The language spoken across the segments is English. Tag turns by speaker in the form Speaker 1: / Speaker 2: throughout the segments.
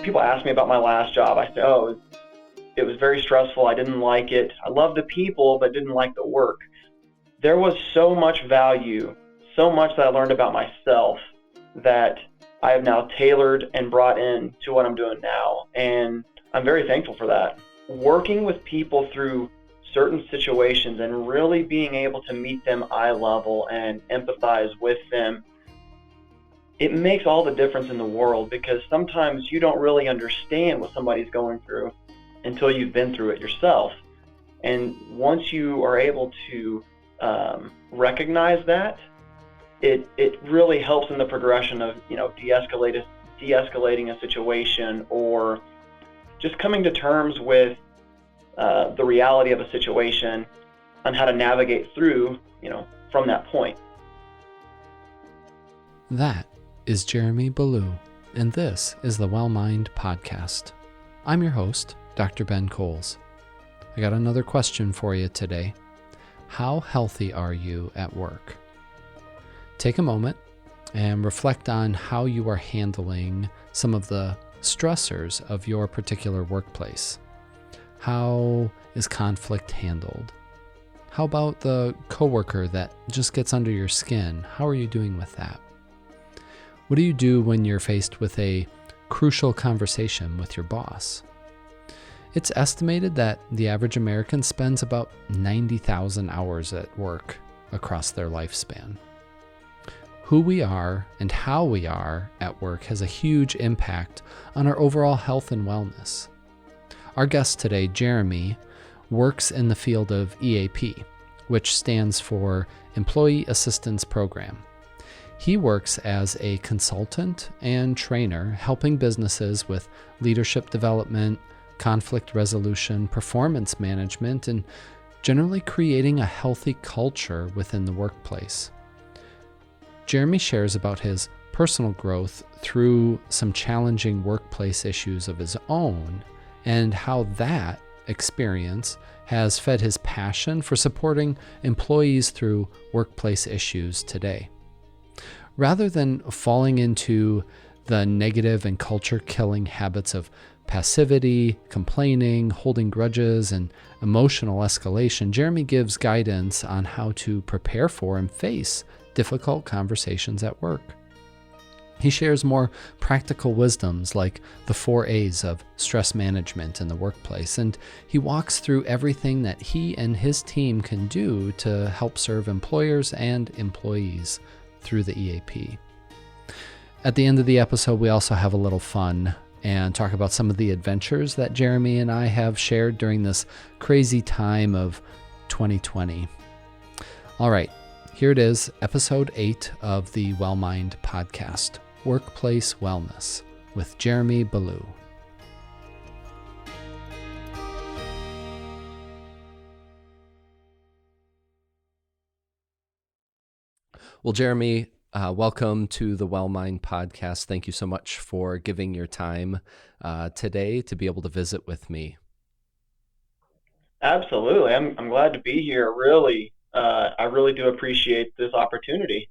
Speaker 1: people ask me about my last job, I say, oh, it was very stressful. I didn't like it. I loved the people, but didn't like the work. There was so much value, so much that I learned about myself that I have now tailored and brought in to what I'm doing now. And I'm very thankful for that. Working with people through certain situations and really being able to meet them eye level and empathize with them, it makes all the difference in the world, because sometimes you don't really understand what somebody's going through until you've been through it yourself. And once you are able to recognize that, it really helps in the progression of, de-escalating a situation, or just coming to terms with the reality of a situation and how to navigate through, from that point.
Speaker 2: That is Jeremy Ballew, and this is the Well-Mind Podcast. I'm your host, Dr. Ben Coles. I got another question for you today. How healthy are you at work? Take a moment and reflect on how you are handling some of the stressors of your particular workplace. How is conflict handled? How about the coworker that just gets under your skin? How are you doing with that? What do you do when you're faced with a crucial conversation with your boss? It's estimated that the average American spends about 90,000 hours at work across their lifespan. Who we are and how we are at work has a huge impact on our overall health and wellness. Our guest today, Jeremy, works in the field of EAP, which stands for Employee Assistance Program. He works as a consultant and trainer, helping businesses with leadership development, conflict resolution, performance management, and generally creating a healthy culture within the workplace. Jeremy shares about his personal growth through some challenging workplace issues of his own, and how that experience has fed his passion for supporting employees through workplace issues today. Rather than falling into the negative and culture-killing habits of passivity, complaining, holding grudges, and emotional escalation, Jeremy gives guidance on how to prepare for and face difficult conversations at work. He shares more practical wisdoms like the 4 A's of stress management in the workplace, and he walks through everything that he and his team can do to help serve employers and employees through the EAP. At the end of the episode, we also have a little fun and talk about some of the adventures that Jeremy and I have shared during this crazy time of 2020. All right, here it is, episode 8 of the Well-Mind Podcast, Workplace Wellness, with Jeremy Ballew. Well, Jeremy, welcome to the Well-Mind Podcast. Thank you so much for giving your time today to be able to visit with me.
Speaker 1: Absolutely. I'm glad to be here. I really do appreciate this opportunity.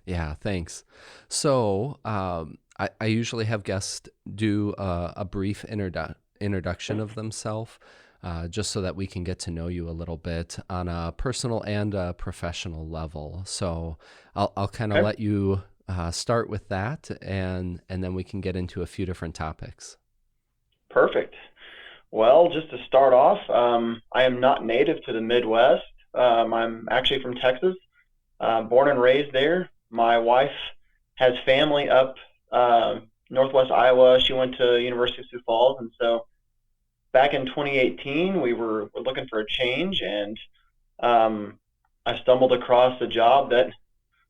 Speaker 2: Yeah, thanks. So I usually have guests do a brief introduction of themselves, just so that we can get to know you a little bit on a personal and a professional level. So I'll kind of let you start with that, and then we can get into a few different topics.
Speaker 1: Perfect. Well, just to start off, I am not native to the Midwest. I'm actually from Texas, born and raised there. My wife has family up northwest Iowa. She went to University of Sioux Falls, and so back in 2018, we were looking for a change, and I stumbled across a job that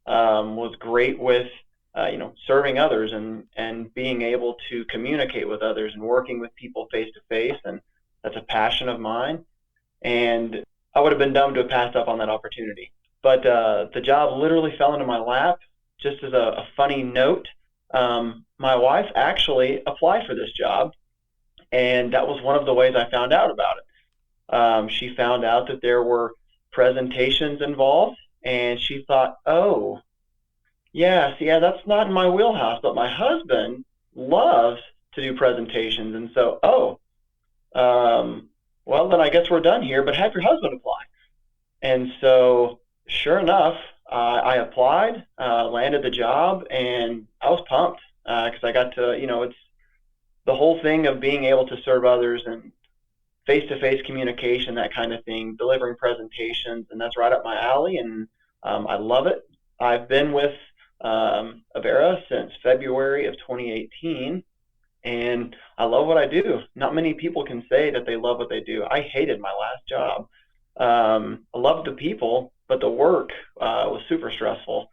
Speaker 1: was great with serving others and being able to communicate with others and working with people face to face, and that's a passion of mine. And I would have been dumb to have passed up on that opportunity. But the job literally fell into my lap. Just as a funny note, my wife actually applied for this job, and that was one of the ways I found out about it. She found out that there were presentations involved, and she thought, oh, yeah, that's not in my wheelhouse, but my husband loves to do presentations. And so, well, then I guess we're done here, but have your husband apply. And so, sure enough, I applied, landed the job, and I was pumped because I got to, it's the whole thing of being able to serve others and face-to-face communication, that kind of thing, delivering presentations, and that's right up my alley, and I love it. I've been with Avera since February of 2018, and I love what I do. Not many people can say that they love what they do. I hated my last job. I loved the people, but the work was super stressful.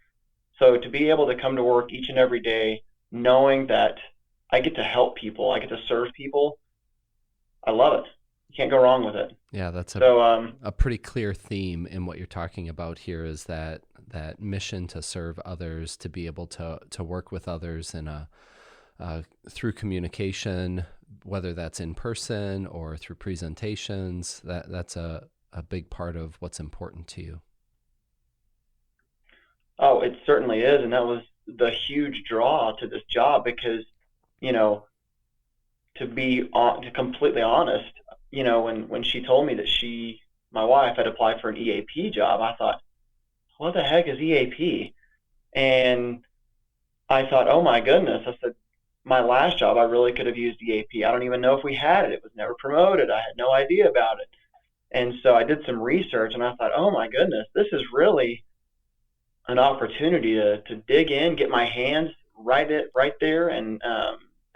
Speaker 1: So to be able to come to work each and every day, knowing that I get to help people, I get to serve people, I love it. You can't go wrong with it.
Speaker 2: Yeah, that's
Speaker 1: So,
Speaker 2: a pretty clear theme in what you're talking about here, is that mission to serve others, to be able to work with others in through communication, whether that's in person or through presentations. That's a big part of what's important to you.
Speaker 1: oh, it certainly is, and that was the huge draw to this job because, you know, to completely honest, when she told me that my wife had applied for an EAP job, I thought, what the heck is EAP? And I thought, oh my goodness. I said, my last job, I really could have used EAP. I don't even know if we had it. It was never promoted. I had no idea about it. And so I did some research and I thought, oh my goodness, this is really an opportunity to dig in, get my hands right there and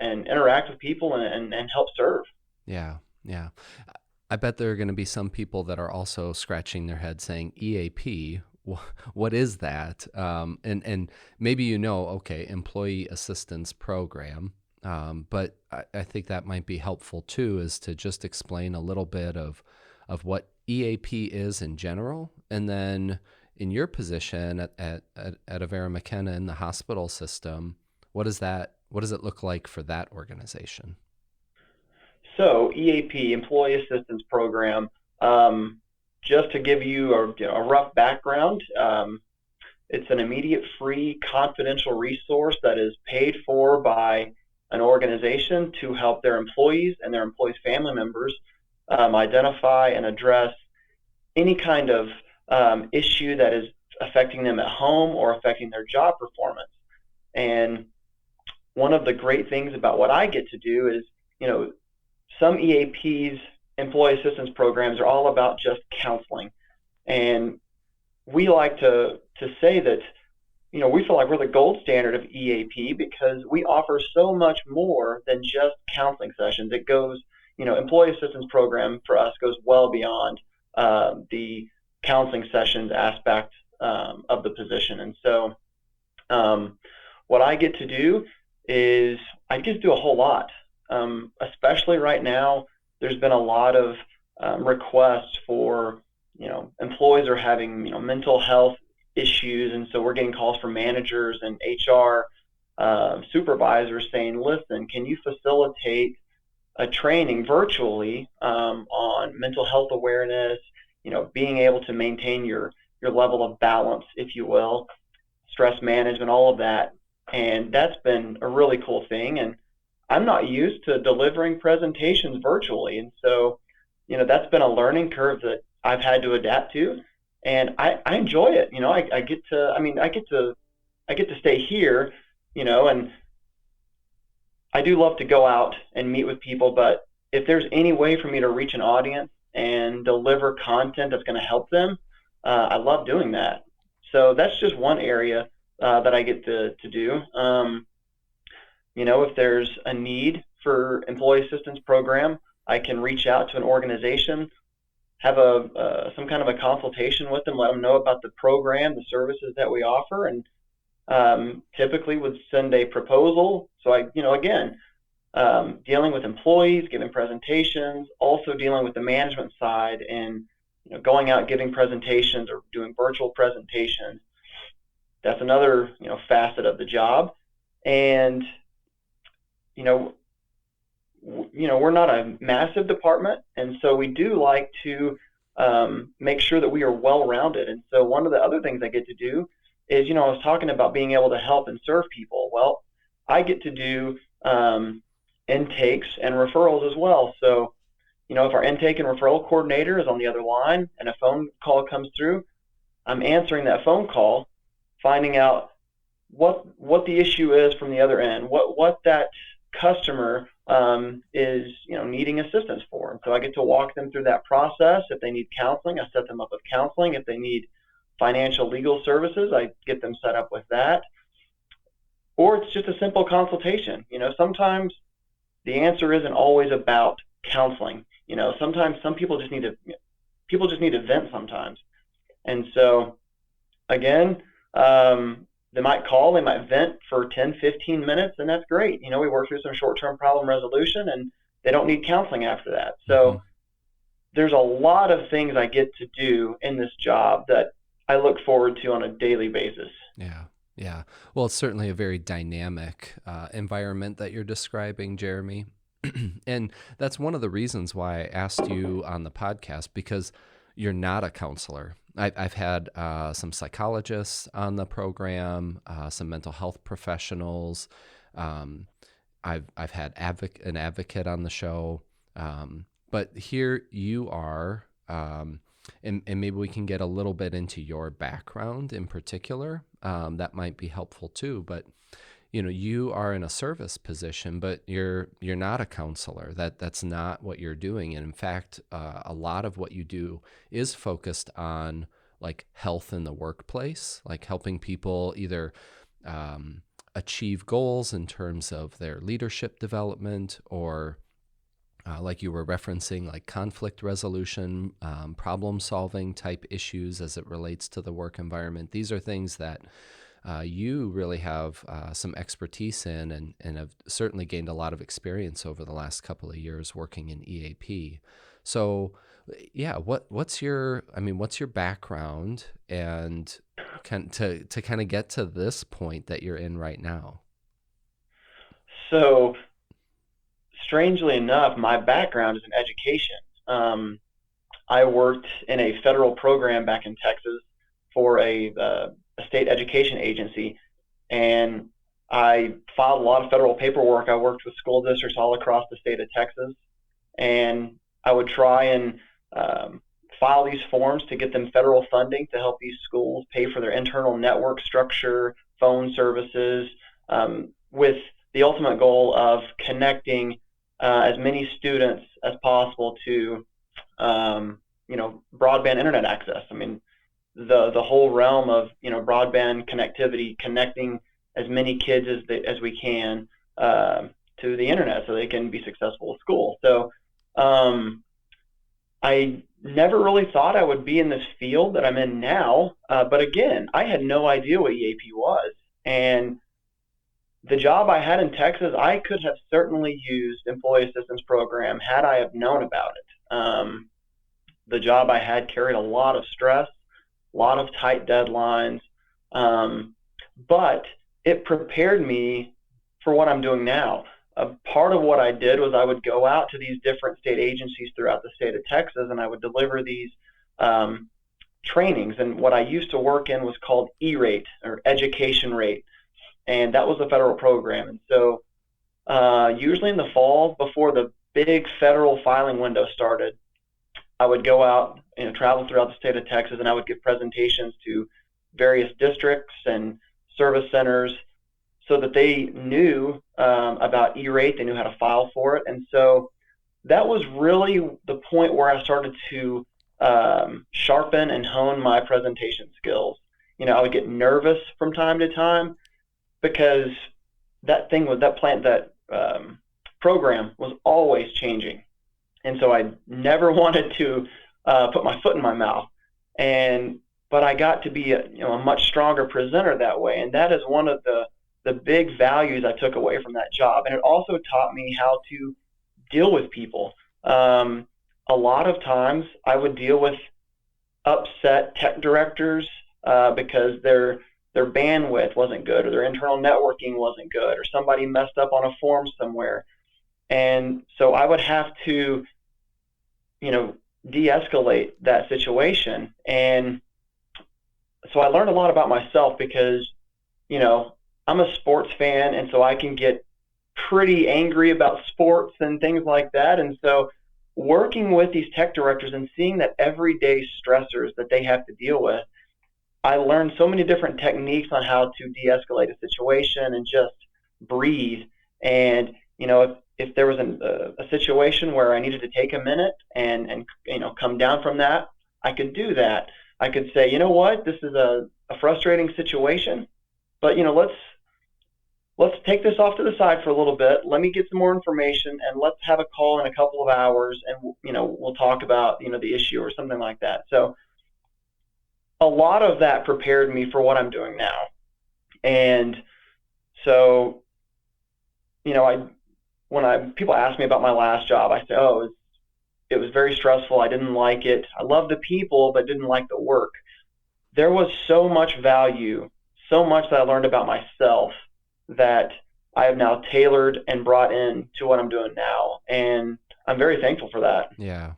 Speaker 1: interact with people and help serve.
Speaker 2: Yeah, yeah. I bet there are going to be some people that are also scratching their head saying, EAP, what is that? And maybe okay, Employee Assistance Program. But I think that might be helpful too, is to just explain a little bit of what EAP is in general, and then in your position at Avera McKenna in the hospital system, what does it look like for that organization?
Speaker 1: So EAP, Employee Assistance Program, just to give you a rough background, it's an immediate, free, confidential resource that is paid for by an organization to help their employees and their employees' family members identify and address any kind of issue that is affecting them at home or affecting their job performance. And one of the great things about what I get to do is, some EAPs, employee assistance programs, are all about just counseling. And we like to say that, we feel like we're the gold standard of EAP because we offer so much more than just counseling sessions. It goes, employee assistance program for us goes well beyond the counseling sessions aspect of the position. And so what I get to do is I get to do a whole lot. Especially right now, there's been a lot of requests for, employees are having, mental health issues. And so we're getting calls from managers and HR supervisors saying, listen, can you facilitate a training virtually on mental health awareness, being able to maintain your level of balance, if you will, stress management, all of that. And that's been a really cool thing. And I'm not used to delivering presentations virtually. And so, that's been a learning curve that I've had to adapt to. And I enjoy it. I get to stay here, and I do love to go out and meet with people, but if there's any way for me to reach an audience and deliver content that's going to help them, I love doing that. So that's just one area that I get to do. If there's a need for employee assistance program, I can reach out to an organization, have some kind of a consultation with them, let them know about the program, the services that we offer, and typically would send a proposal. So again, dealing with employees, giving presentations, also dealing with the management side, and going out giving presentations or doing virtual presentations. That's another facet of the job. And we're not a massive department, and so we do like to make sure that we are well-rounded. And so one of the other things I get to do is, I was talking about being able to help and serve people. Well, I get to do intakes and referrals as well. So, if our intake and referral coordinator is on the other line and a phone call comes through, I'm answering that phone call, finding out what the issue is from the other end, what that customer is needing assistance for. And so I get to walk them through that process. If they need counseling, I set them up with counseling. If they need financial legal services, I get them set up with that. Or it's just a simple consultation. Sometimes the answer isn't always about counseling. Sometimes some people just need to vent sometimes. And so again, they might call, they might vent for 10, 15 minutes, and that's great. We work through some short-term problem resolution, and they don't need counseling after that. So there's a lot of things I get to do in this job that I look forward to on a daily basis.
Speaker 2: Yeah. Yeah. Well, it's certainly a very dynamic environment that you're describing, Jeremy. And that's one of the reasons why I asked you on the podcast, because you're not a counselor. I've had some psychologists on the program, some mental health professionals. I've had an advocate on the show. But here you are, and maybe we can get a little bit into your background in particular. That might be helpful too. But you are in a service position, but you're not a counselor. That's not what you're doing. And in fact, a lot of what you do is focused on like health in the workplace, like helping people either achieve goals in terms of their leadership development, or like you were referencing, like conflict resolution, problem solving type issues as it relates to the work environment. These are things that you really have some expertise in, and have certainly gained a lot of experience over the last couple of years working in EAP. So yeah, what's your background, and to kind of get to this point that you're in right now?
Speaker 1: So strangely enough, my background is in education. I worked in a federal program back in Texas for a state education agency, and I filed a lot of federal paperwork. I worked with school districts all across the state of Texas, and I would try and file these forms to get them federal funding to help these schools pay for their internal network structure, phone services, with the ultimate goal of connecting as many students as possible to broadband internet access. I mean, the whole realm of broadband connectivity, connecting as many kids as we can to the internet so they can be successful at school. So I never really thought I would be in this field that I'm in now, but again, I had no idea what EAP was, and the job I had in Texas, I could have certainly used employee assistance program had I have known about it. The job I had carried a lot of stress, a lot of tight deadlines, but it prepared me for what I'm doing now. Part of what I did was I would go out to these different state agencies throughout the state of Texas, and I would deliver these trainings. And what I used to work in was called E-rate, or education rate, and that was the federal program. And so usually in the fall, before the big federal filing window started, I would go out and travel throughout the state of Texas, and I would give presentations to various districts and service centers so that they knew about E-rate, they knew how to file for it. And so that was really the point where I started to sharpen and hone my presentation skills. I would get nervous from time to time because that program was always changing. And so I never wanted to put my foot in my mouth. But I got to be a much stronger presenter that way. And that is one of the big values I took away from that job. And it also taught me how to deal with people. A lot of times I would deal with upset tech directors because their bandwidth wasn't good, or their internal networking wasn't good, or somebody messed up on a form somewhere. And so I would have to, de-escalate that situation. And so I learned a lot about myself because, I'm a sports fan, and so I can get pretty angry about sports and things like that. And so working with these tech directors and seeing that everyday stressors that they have to deal with, I learned so many different techniques on how to de-escalate a situation and just breathe. And if there was a situation where I needed to take a minute and come down from that, I could do that. I could say, you know what, this is a frustrating situation, but let's take this off to the side for a little bit. Let me get some more information, and let's have a call in a couple of hours, and we'll talk about the issue or something like that. So a lot of that prepared me for what I'm doing now. And so when people ask me about my last job, I say, oh, it was very stressful. I didn't like it. I loved the people, but didn't like the work. There was so much value, so much that I learned about myself that I have now tailored and brought in to what I'm doing now. And I'm very thankful for that.
Speaker 2: Yeah.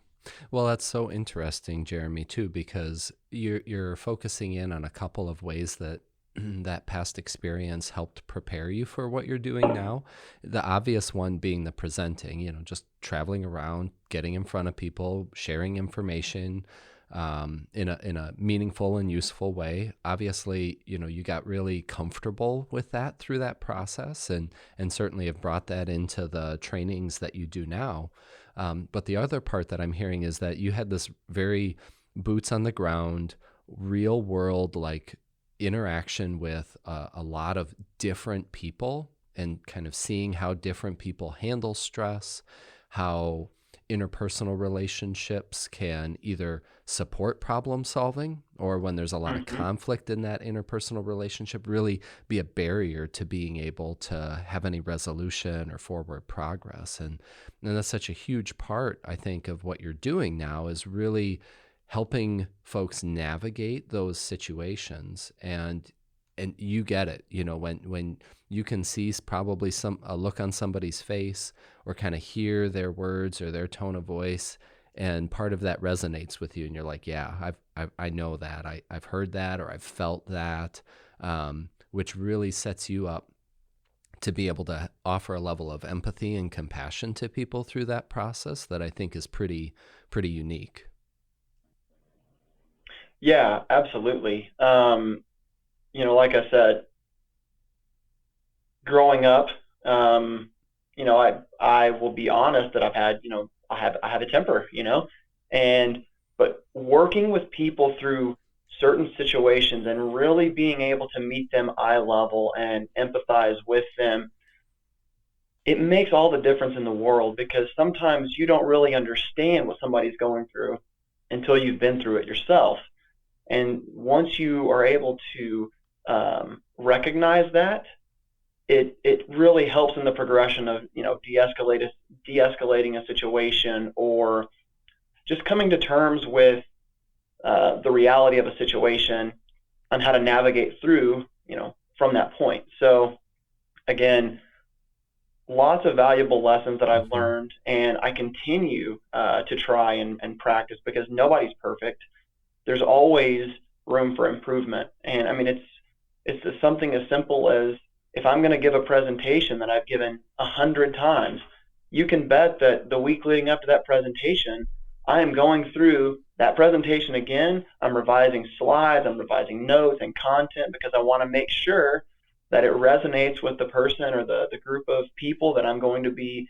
Speaker 2: Well, that's so interesting, Jeremy, too, because you're focusing in on a couple of ways that that past experience helped prepare you for what you're doing now. The obvious one being the presenting, just traveling around, getting in front of people, sharing information in a meaningful and useful way. Obviously, you got really comfortable with that through that process, and certainly have brought that into the trainings that you do now. But the other part that I'm hearing is that you had this very boots on the ground, real world, like interaction with a lot of different people, and kind of seeing how different people handle stress, how interpersonal relationships can either support problem solving, or when there's a lot of conflict in that interpersonal relationship, really be a barrier to being able to have any resolution or forward progress. And that's such a huge part, I think, of what you're doing now, is really helping folks navigate those situations. And you get it, when you can see probably a look on somebody's face, or kind of hear their words or their tone of voice, and part of that resonates with you, and you're like, yeah, I know that, I've heard that, or I've felt that, which really sets you up to be able to offer a level of empathy and compassion to people through that process that I think is pretty unique.
Speaker 1: Yeah, absolutely. Like I said, growing up, I will be honest that I've had, I have a temper, but working with people through certain situations and really being able to meet them eye level and empathize with them, it makes all the difference in the world, because sometimes you don't really understand what somebody's going through until you've been through it yourself. And once you are able to recognize that, it really helps in the progression of de-escalating a situation, or just coming to terms with the reality of a situation on how to navigate through from that point. So again, lots of valuable lessons that I've learned, and I continue to try and practice, because nobody's perfect. There's always room for improvement. And I mean, it's something as simple as, if I'm going to give a presentation that I've given 100 times, you can bet that the week leading up to that presentation, I am going through that presentation again. I'm revising slides, I'm revising notes and content, because I want to make sure that it resonates with the person or the group of people that I'm going to be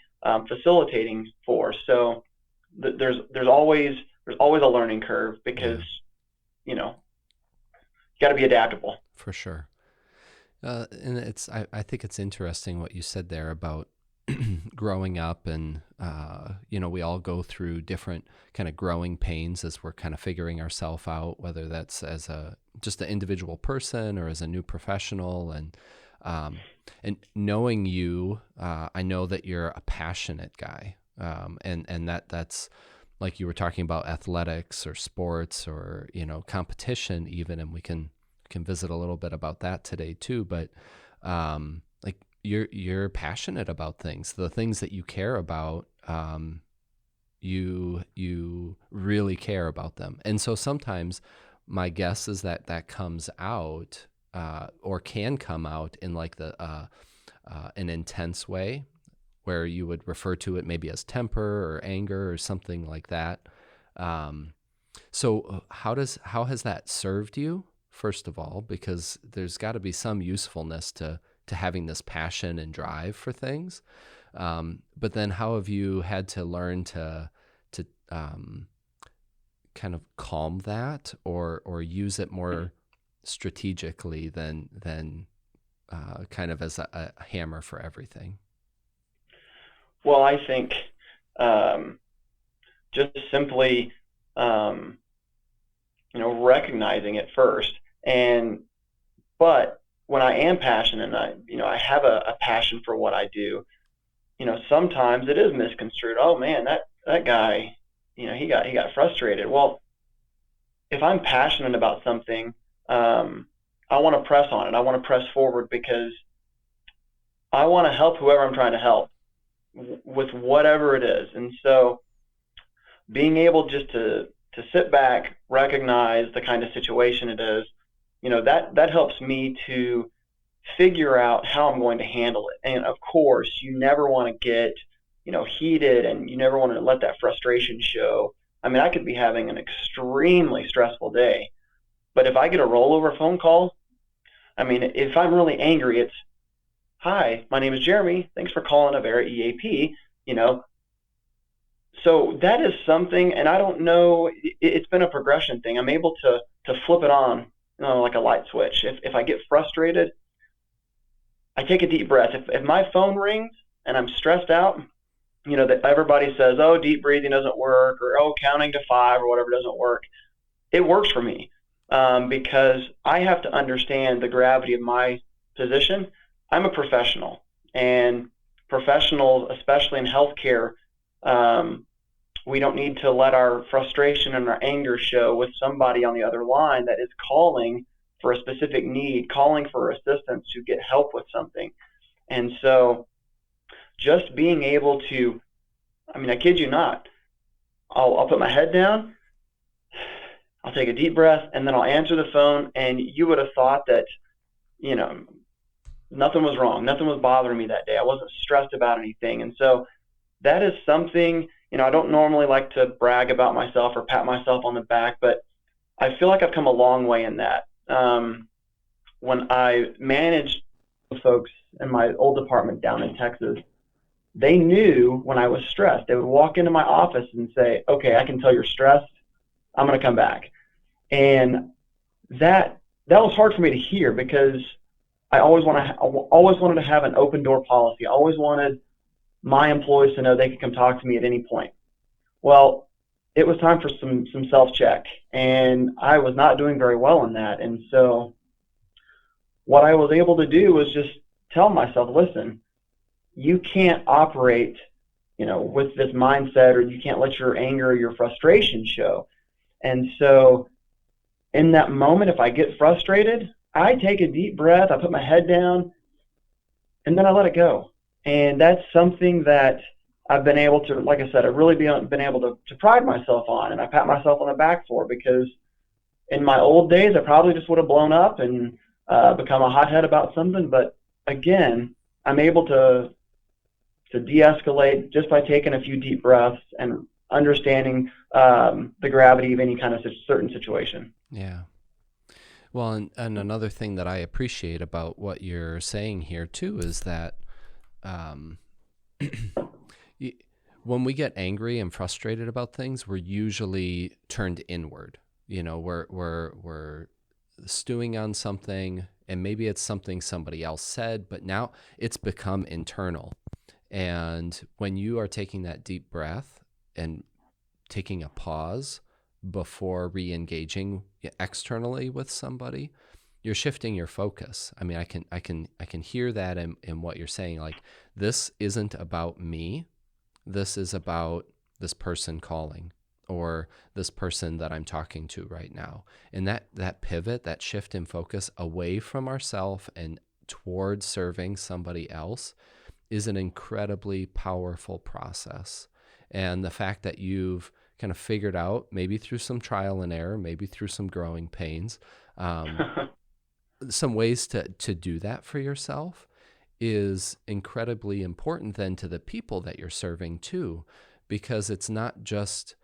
Speaker 1: facilitating for. So there's always a learning curve, because you got to be adaptable.
Speaker 2: For sure. And I think it's interesting what you said there about growing up, and we all go through different kind of growing pains as we're kind of figuring ourselves out, whether that's as just an individual person or as a new professional. And knowing you, I know that you're a passionate guy, and that's, like you were talking about, athletics or sports or competition even, and we can visit a little bit about that today too. But like you're passionate about things, the things that you care about. You really care about them, and so sometimes my guess is that comes out, or can come out in like an intense way. where you would refer to it maybe as temper or anger or something like that. So how has that served you, first of all? Because there's got to be some usefulness to having this passion and drive for things. But then how have you had to learn to kind of calm that or use it more strategically than kind of as a hammer for everything?
Speaker 1: Well, I think just simply, um, recognizing it first. And but when I am passionate, and I have a passion for what I do. Sometimes it is misconstrued. Oh man, that guy, he got frustrated. Well, if I'm passionate about something, I want to press on it. I want to press forward because I want to help whoever I'm trying to help with whatever it is. And so being able just to sit back, recognize the kind of situation it is, that helps me to figure out how I'm going to handle it. And of course, you never want to get, heated, and you never want to let that frustration show. I mean, I could be having an extremely stressful day, but if I get a rollover phone call, I mean, if I'm really angry, it's, "Hi, my name is Jeremy. Thanks for calling Avera EAP." You know, so that is something, and I don't know. It's been a progression thing. I'm able to flip it on, like a light switch. If I get frustrated, I take a deep breath. If my phone rings and I'm stressed out, that everybody says, "Oh, deep breathing doesn't work," or "Oh, counting to 5" or whatever doesn't work. It works for me because I have to understand the gravity of my position. I'm a professional, and professionals, especially in healthcare, um, we don't need to let our frustration and our anger show with somebody on the other line that is calling for a specific need, calling for assistance to get help with something. And so just being able to, I mean, I kid you not, I'll put my head down, I'll take a deep breath, and then I'll answer the phone. And you would have thought that, you know, nothing was wrong. Nothing was bothering me that day. I wasn't stressed about anything. And so that is something, I don't normally like to brag about myself or pat myself on the back, but I feel like I've come a long way in that. When I managed folks in my old department down in Texas, they knew when I was stressed. They would walk into my office and say, "Okay, I can tell you're stressed. I'm going to come back." And that was hard for me to hear because I always wanted to have an open door policy. I always wanted my employees to know they could come talk to me at any point. Well, it was time for some self-check, and I was not doing very well in that. And so what I was able to do was just tell myself, "Listen, you can't operate, with this mindset, or you can't let your anger or your frustration show." And so in that moment, if I get frustrated, I take a deep breath, I put my head down, and then I let it go. And that's something that I've been able to, like I said, I've really been able to pride myself on, and I pat myself on the back for, because in my old days, I probably just would have blown up and become a hothead about something. But again, I'm able to de-escalate just by taking a few deep breaths and understanding the gravity of any kind of certain situation.
Speaker 2: Yeah. Well, and another thing that I appreciate about what you're saying here too is that when we get angry and frustrated about things, we're usually turned inward. We're stewing on something, and maybe it's something somebody else said, but now it's become internal. And when you are taking that deep breath and taking a pause before re-engaging externally with somebody, you're shifting your focus. I mean, I can hear that in what you're saying. Like, this isn't about me. This is about this person calling, or this person that I'm talking to right now. And that pivot, that shift in focus away from ourselves and towards serving somebody else is an incredibly powerful process. And the fact that you've kind of figured out, maybe through some trial and error, maybe through some growing pains, some ways to do that for yourself is incredibly important then to the people that you're serving too, because it's not just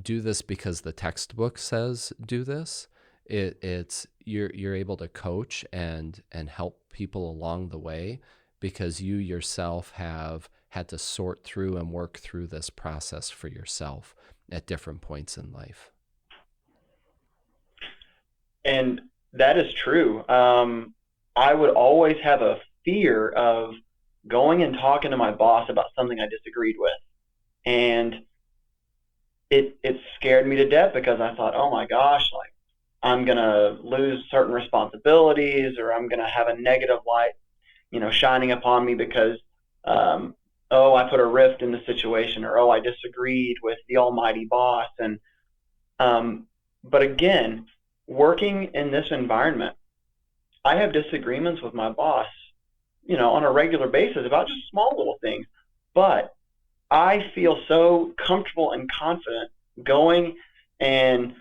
Speaker 2: do this because the textbook says do this. It's you're able to coach and help people along the way because you yourself have had to sort through and work through this process for yourself at different points in life.
Speaker 1: And that is true. I would always have a fear of going and talking to my boss about something I disagreed with. And it scared me to death because I thought, oh my gosh, like I'm going to lose certain responsibilities, or I'm going to have a negative light, shining upon me because, oh, I put a rift in the situation, or, oh, I disagreed with the almighty boss. But again, working in this environment, I have disagreements with my boss, on a regular basis about just small little things. But I feel so comfortable and confident going and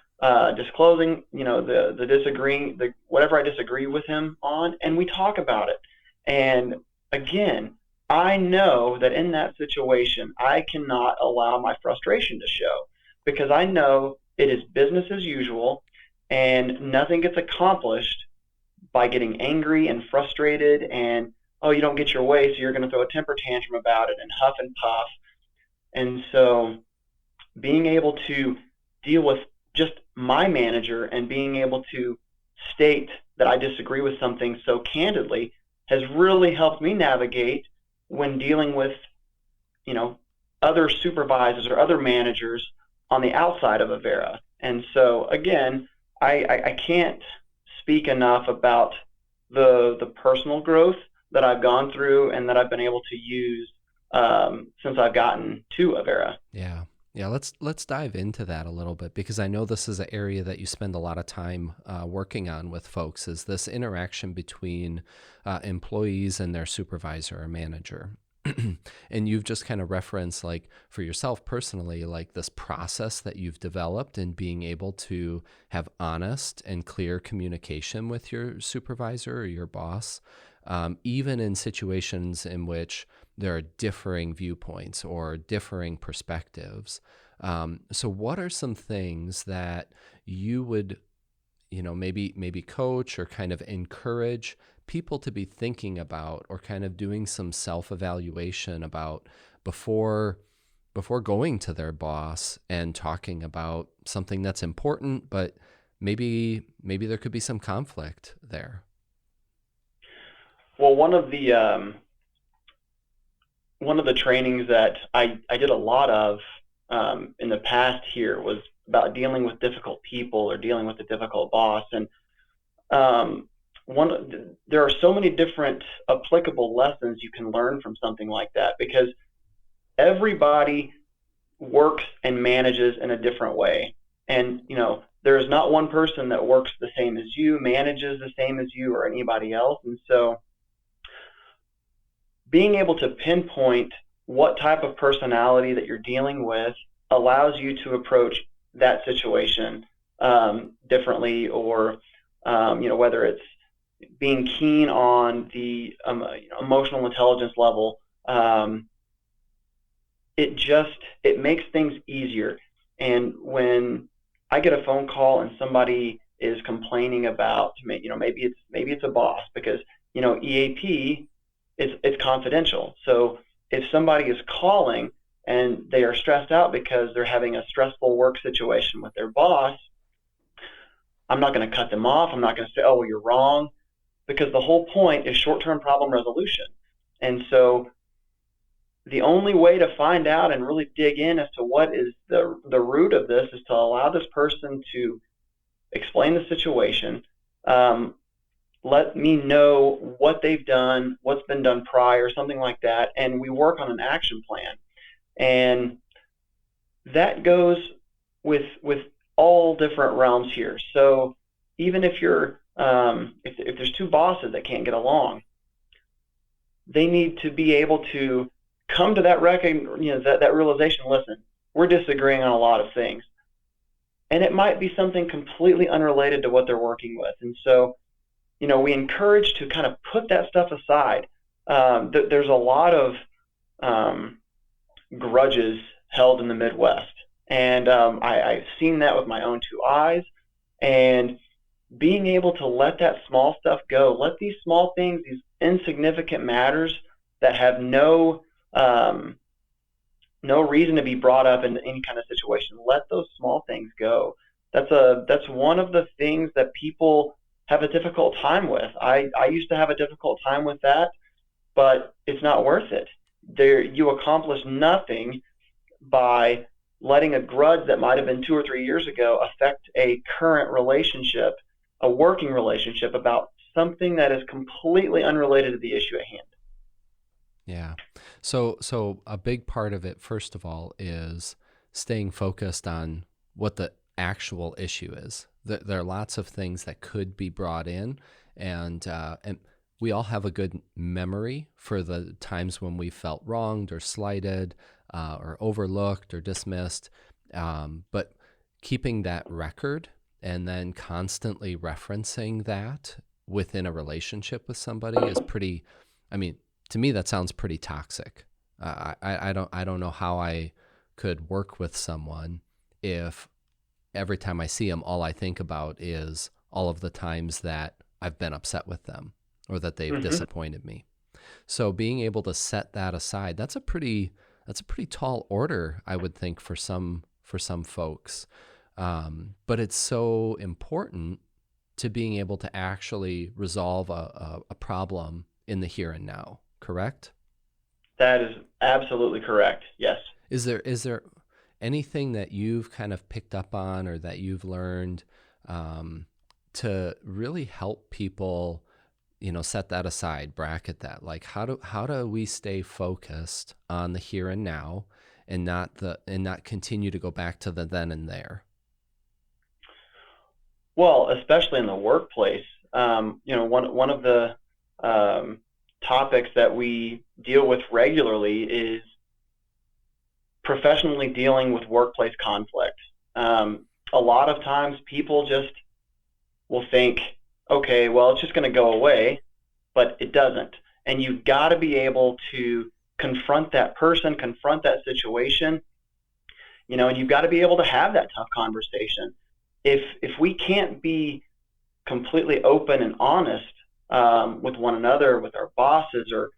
Speaker 1: disclosing, the disagreeing, whatever I disagree with him on, and we talk about it. And again, I know that in that situation, I cannot allow my frustration to show because I know it is business as usual, and nothing gets accomplished by getting angry and frustrated and, oh, you don't get your way, so you're going to throw a temper tantrum about it and huff and puff. And so being able to deal with just my manager and being able to state that I disagree with something so candidly has really helped me navigate when dealing with, other supervisors or other managers on the outside of Avera. And so again, I can't speak enough about the personal growth that I've gone through and that I've been able to use since I've gotten to Avera.
Speaker 2: Yeah. Let's dive into that a little bit, because I know this is an area that you spend a lot of time working on with folks, is this interaction between employees and their supervisor or manager. And you've just kind of referenced, like, for yourself personally, like this process that you've developed in being able to have honest and clear communication with your supervisor or your boss, even in situations in which there are differing viewpoints or differing perspectives. So what are some things that you would, maybe coach or kind of encourage people to be thinking about, or kind of doing some self-evaluation about before going to their boss and talking about something that's important, but maybe there could be some conflict there?
Speaker 1: Well, one of the trainings that I did a lot of in the past here was about dealing with difficult people or dealing with a difficult boss. And there are so many different applicable lessons you can learn from something like that, because everybody works and manages in a different way. And, there is not one person that works the same as you, manages the same as you, or anybody else. And so being able to pinpoint what type of personality that you're dealing with allows you to approach that situation differently, or whether it's being keen on the emotional intelligence level, it makes things easier. And when I get a phone call and somebody is complaining about, maybe it's a boss, because EAP, it's confidential. So if somebody is calling and they are stressed out because they're having a stressful work situation with their boss, I'm not going to cut them off. I'm not going to say, oh, well, you're wrong, because the whole point is short-term problem resolution. And so the only way to find out and really dig in as to what is the root of this is to allow this person to explain the situation, let me know what they've done, what's been done prior, something like that, and we work on an action plan. And that goes with all different realms here. So even if you're if there's two bosses that can't get along, they need to be able to come to that that realization. Listen, we're disagreeing on a lot of things, and it might be something completely unrelated to what they're working with. And so we encourage to kind of put that stuff aside. There's a lot of um, grudges held in the Midwest, and I've seen that with my own two eyes. And being able to let that small stuff go, let these small things, these insignificant matters that have no reason to be brought up in any kind of situation, let those small things go. That's one of the things that people have a difficult time with. I used to have a difficult time with that, but it's not worth it. You accomplish nothing by letting a grudge that might have been 2 or 3 years ago affect a current relationship, a working relationship about something that is completely unrelated to the issue at hand.
Speaker 2: Yeah. So a big part of it, first of all, is staying focused on what the actual issue is. There are lots of things that could be brought in, and we all have a good memory for the times when we felt wronged or slighted, or overlooked or dismissed. But keeping that record and then constantly referencing that within a relationship with somebody is pretty, I mean, to me, that sounds pretty toxic. I don't know how I could work with someone if every time I see them, all I think about is all of the times that I've been upset with them or that they've
Speaker 1: Mm-hmm.
Speaker 2: disappointed me. So being able to set that aside, that's a pretty tall order, I would think, for some folks. But it's so important to being able to actually resolve a problem in the here and now. Correct?
Speaker 1: That is absolutely correct. Yes.
Speaker 2: Is there anything that you've kind of picked up on or that you've learned to really help people, set that aside, bracket that? Like how do we stay focused on the here and now and not continue to go back to the then and there?
Speaker 1: Well, especially in the workplace, one of the um, topics that we deal with regularly is professionally dealing with workplace conflict. A lot of times people just will think, okay, well, it's just going to go away, but it doesn't. And you've got to be able to confront that person, confront that situation, and you've got to be able to have that tough conversation. If we can't be completely open and honest with one another, with our bosses, or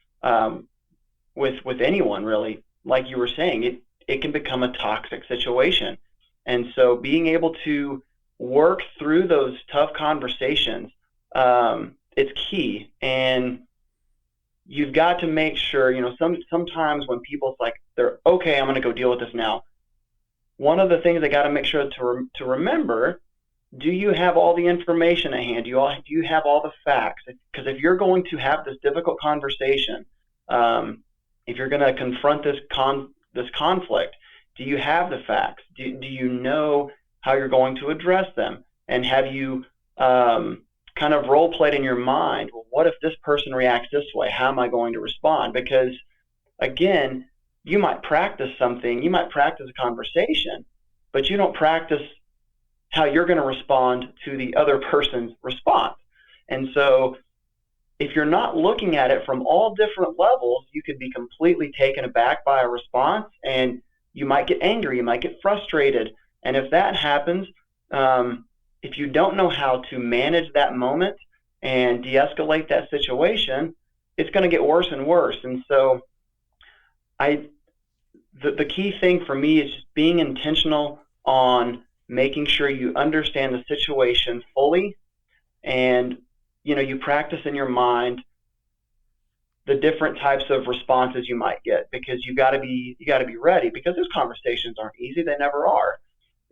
Speaker 1: with anyone really, like you were saying, it can become a toxic situation. And so being able to work through those tough conversations, it's key. And you've got to make sure, sometimes when people's like, they're okay, I'm going to go deal with this now. One of the things they got to make sure to remember, do you have all the information at hand? Do you have all the facts? Because if you're going to have this difficult conversation, if you're going to confront this conflict, do you have the facts? Do you know how you're going to address them? And have you kind of role played in your mind? Well, what if this person reacts this way? How am I going to respond? Because again, you might practice something, you might practice a conversation, but you don't practice how you're going to respond to the other person's response. And so if you're not looking at it from all different levels, you could be completely taken aback by a response, and you might get angry, you might get frustrated. And if that happens, if you don't know how to manage that moment and de-escalate that situation, it's going to get worse and worse. And so the key thing for me is just being intentional on making sure you understand the situation fully, and you practice in your mind the different types of responses you might get, because you got to be ready, because those conversations aren't easy. They never are.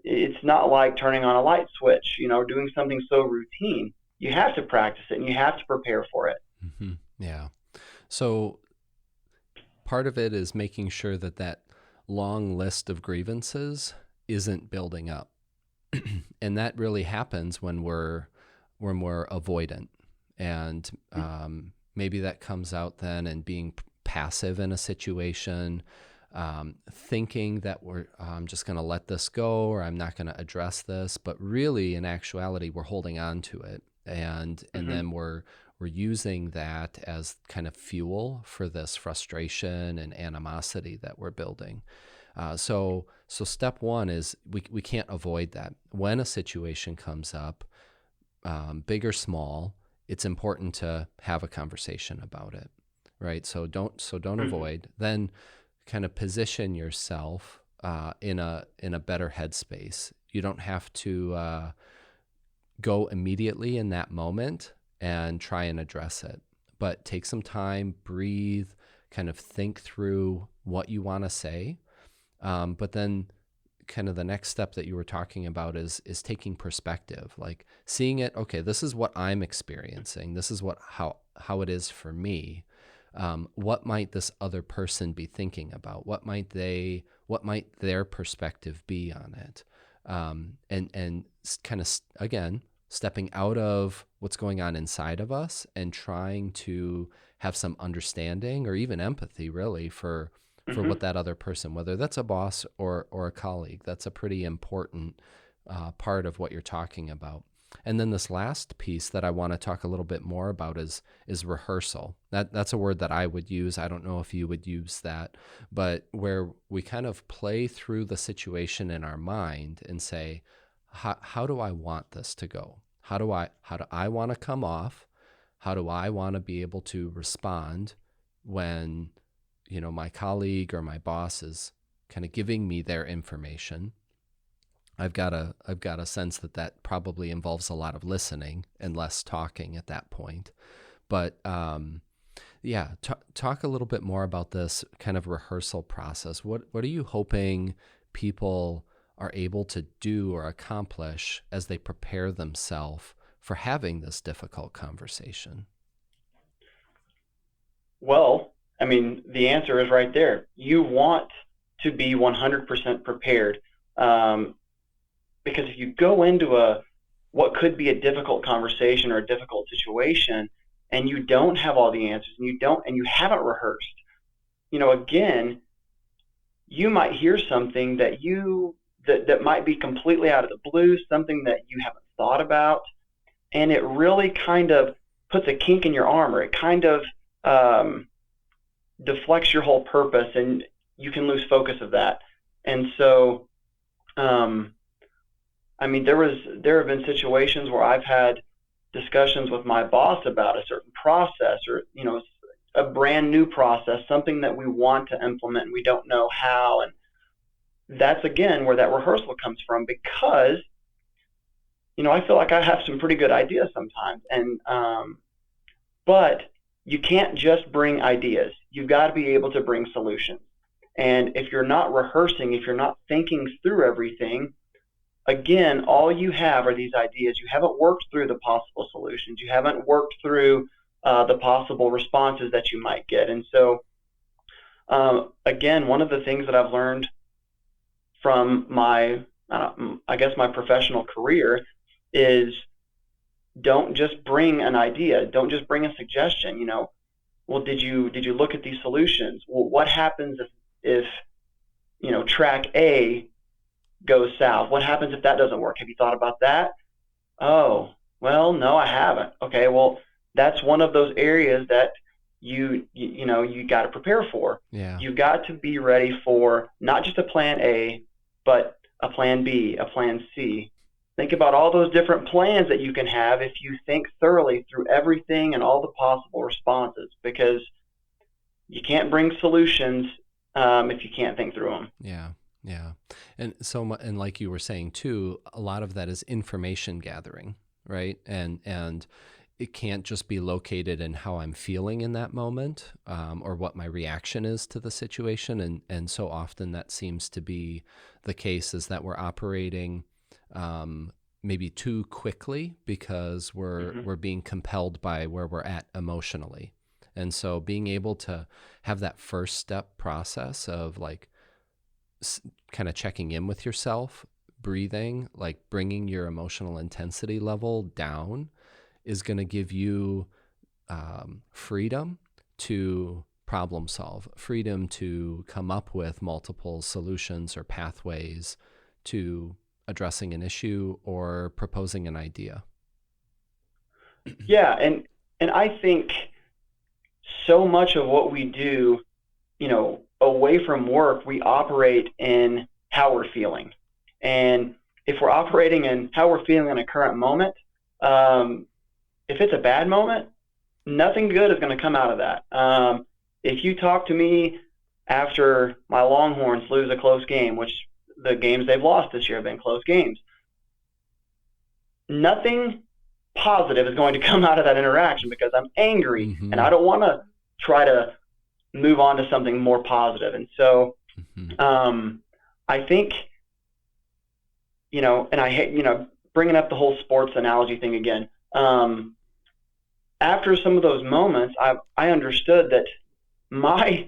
Speaker 1: It's not like turning on a light switch, doing something so routine. You have to practice it and you have to prepare for it.
Speaker 2: Mm-hmm. Yeah. So part of it is making sure that long list of grievances isn't building up. And that really happens when we're avoidant. And maybe that comes out then in being passive in a situation, thinking that I'm just going to let this go, or I'm not going to address this. But really, in actuality, we're holding on to it. and
Speaker 1: Mm-hmm.
Speaker 2: then we're using that as kind of fuel for this frustration and animosity that we're building. So step one is we can't avoid that. When a situation comes up, big or small, it's important to have a conversation about it, right? So don't
Speaker 1: Mm-hmm.
Speaker 2: avoid. Then kind of position yourself in a better headspace. You don't have to go immediately in that moment and try and address it, but take some time, breathe, kind of think through what you want to say. But then kind of the next step that you were talking about is taking perspective, like seeing it, okay, this is what I'm experiencing, this is how it is for me. What might this other person be thinking about? What might their perspective be on it? And kind of again stepping out of what's going on inside of us and trying to have some understanding or even empathy, really, for
Speaker 1: Mm-hmm.
Speaker 2: what that other person, whether that's a boss or a colleague, that's a pretty important part of what you're talking about. And then this last piece that I want to talk a little bit more about is rehearsal. That's a word that I would use. I don't know if you would use that, but where we kind of play through the situation in our mind and say, how do I want this to go? How do I want to come off? How do I want to be able to respond when my colleague or my boss is kind of giving me their information? I've got a sense that probably involves a lot of listening and less talking at that point. But yeah, talk a little bit more about this kind of rehearsal process. What are you hoping people are able to do or accomplish as they prepare themselves for having this difficult conversation?
Speaker 1: Well, I mean, the answer is right there. You want to be 100% prepared. Um, because if you go into what could be a difficult conversation or a difficult situation and you don't have all the answers and you haven't rehearsed, again, you might hear something that might be completely out of the blue, something that you haven't thought about, and it really kind of puts a kink in your armor. It kind of um, deflects your whole purpose, and you can lose focus of that. And so, um, I mean, there have been situations where I've had discussions with my boss about a certain process, or a brand new process, something that we want to implement and we don't know how. And that's again where that rehearsal comes from, because I feel like I have some pretty good ideas sometimes, and but you can't just bring ideas. You've got to be able to bring solutions. And if you're not rehearsing, if you're not thinking through everything, again, all you have are these ideas. You haven't worked through the possible solutions. You haven't worked through the possible responses that you might get. And so, again, one of the things that I've learned from I guess, my professional career is don't just bring an idea. Don't just bring a suggestion. Well, did you look at these solutions? Well, what happens if track A goes south? What happens if that doesn't work? Have you thought about that? Oh, well, no, I haven't. Okay, well, that's one of those areas that you got to prepare for.
Speaker 2: Yeah.
Speaker 1: You've got to be ready for not just a plan A, but a plan B, a plan C. Think about all those different plans that you can have if you think thoroughly through everything and all the possible responses, because you can't bring solutions if you can't think through them.
Speaker 2: Yeah. Yeah. And like you were saying too, a lot of that is information gathering, right? And it can't just be located in how I'm feeling in that moment, or what my reaction is to the situation. And so often that seems to be the case, is that we're operating maybe too quickly because
Speaker 1: Mm-hmm.
Speaker 2: we're being compelled by where we're at emotionally. And so being able to have that first step process of like kind of checking in with yourself, breathing, like bringing your emotional intensity level down, is going to give you freedom to problem solve, freedom to come up with multiple solutions or pathways to addressing an issue or proposing an idea.
Speaker 1: Yeah, and I think so much of what we do, away from work, we operate in how we're feeling. And if we're operating in how we're feeling in a current moment, um, if it's a bad moment, nothing good is going to come out of that. If you talk to me after my Longhorns lose a close game, which the games they've lost this year have been close games, nothing positive is going to come out of that interaction because I'm angry and I don't want to try to move on to something more positive. And so I think, and I hate, bringing up the whole sports analogy thing again. After some of those moments, I understood that my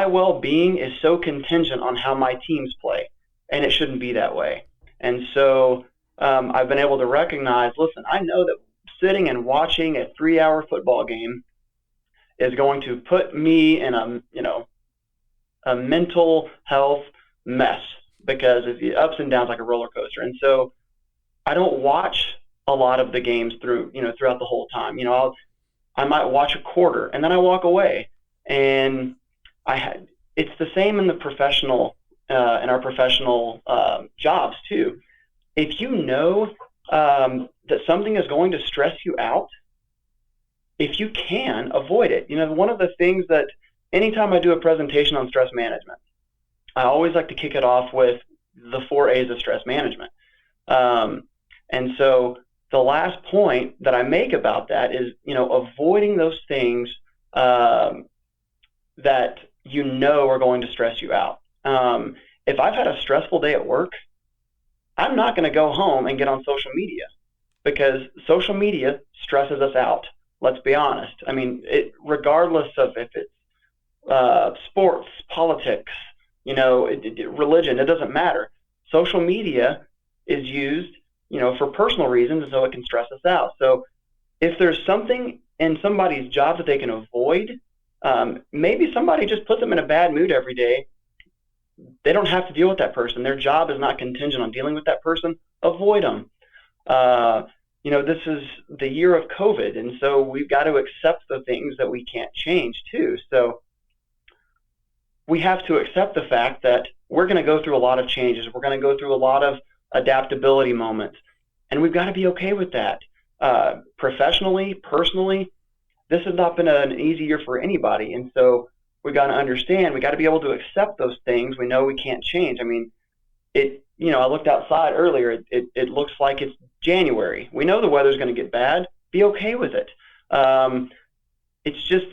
Speaker 1: well-being is so contingent on how my teams play, and it shouldn't be that way. And so I've been able to recognize, listen, I know that sitting and watching a 3-hour football game is going to put me in a mental health mess because of the ups and downs like a roller coaster. And so I don't watch a lot of the games throughout the whole time. I might watch a quarter and then I walk away. And it's the same in the professional, in our professional jobs too. If you know that something is going to stress you out, if you can avoid it. One of the things that anytime I do a presentation on stress management, I always like to kick it off with the 4 A's of stress management. And so the last point that I make about that is, avoiding those things that are going to stress you out. If I've had a stressful day at work, I'm not going to go home and get on social media because social media stresses us out. Let's be honest. I mean, regardless of if it's sports, politics, religion, it doesn't matter. Social media is used, for personal reasons, so it can stress us out. So if there's something in somebody's job that they can avoid, maybe somebody just puts them in a bad mood every day. They don't have to deal with that person. Their job is not contingent on dealing with that person. Avoid them. This is the year of COVID, and so we've got to accept the things that we can't change too. So we have to accept the fact that we're going to go through a lot of changes. We're going to go through a lot of adaptability moments, and we've got to be okay with that. Professionally, personally, this has not been an easy year for anybody, and so we got to understand. We got to be able to accept those things we know we can't change. I mean, I looked outside earlier. It looks like it's January. We know the weather's going to get bad. Be okay with it. It's just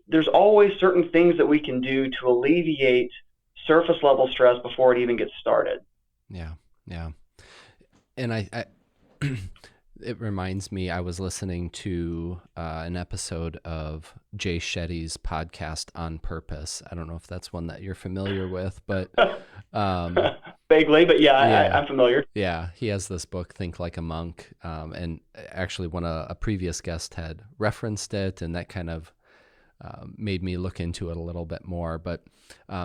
Speaker 1: there's always certain things that we can do to alleviate surface level stress before it even gets started.
Speaker 2: Yeah. And I it reminds me, I was listening to an episode of Jay Shetty's podcast On Purpose. I don't know if that's one that you're familiar with, but
Speaker 1: vaguely, but yeah. I'm familiar.
Speaker 2: Yeah, he has this book, Think Like a Monk, and actually when a previous guest had referenced it, and that kind of made me look into it a little bit more. But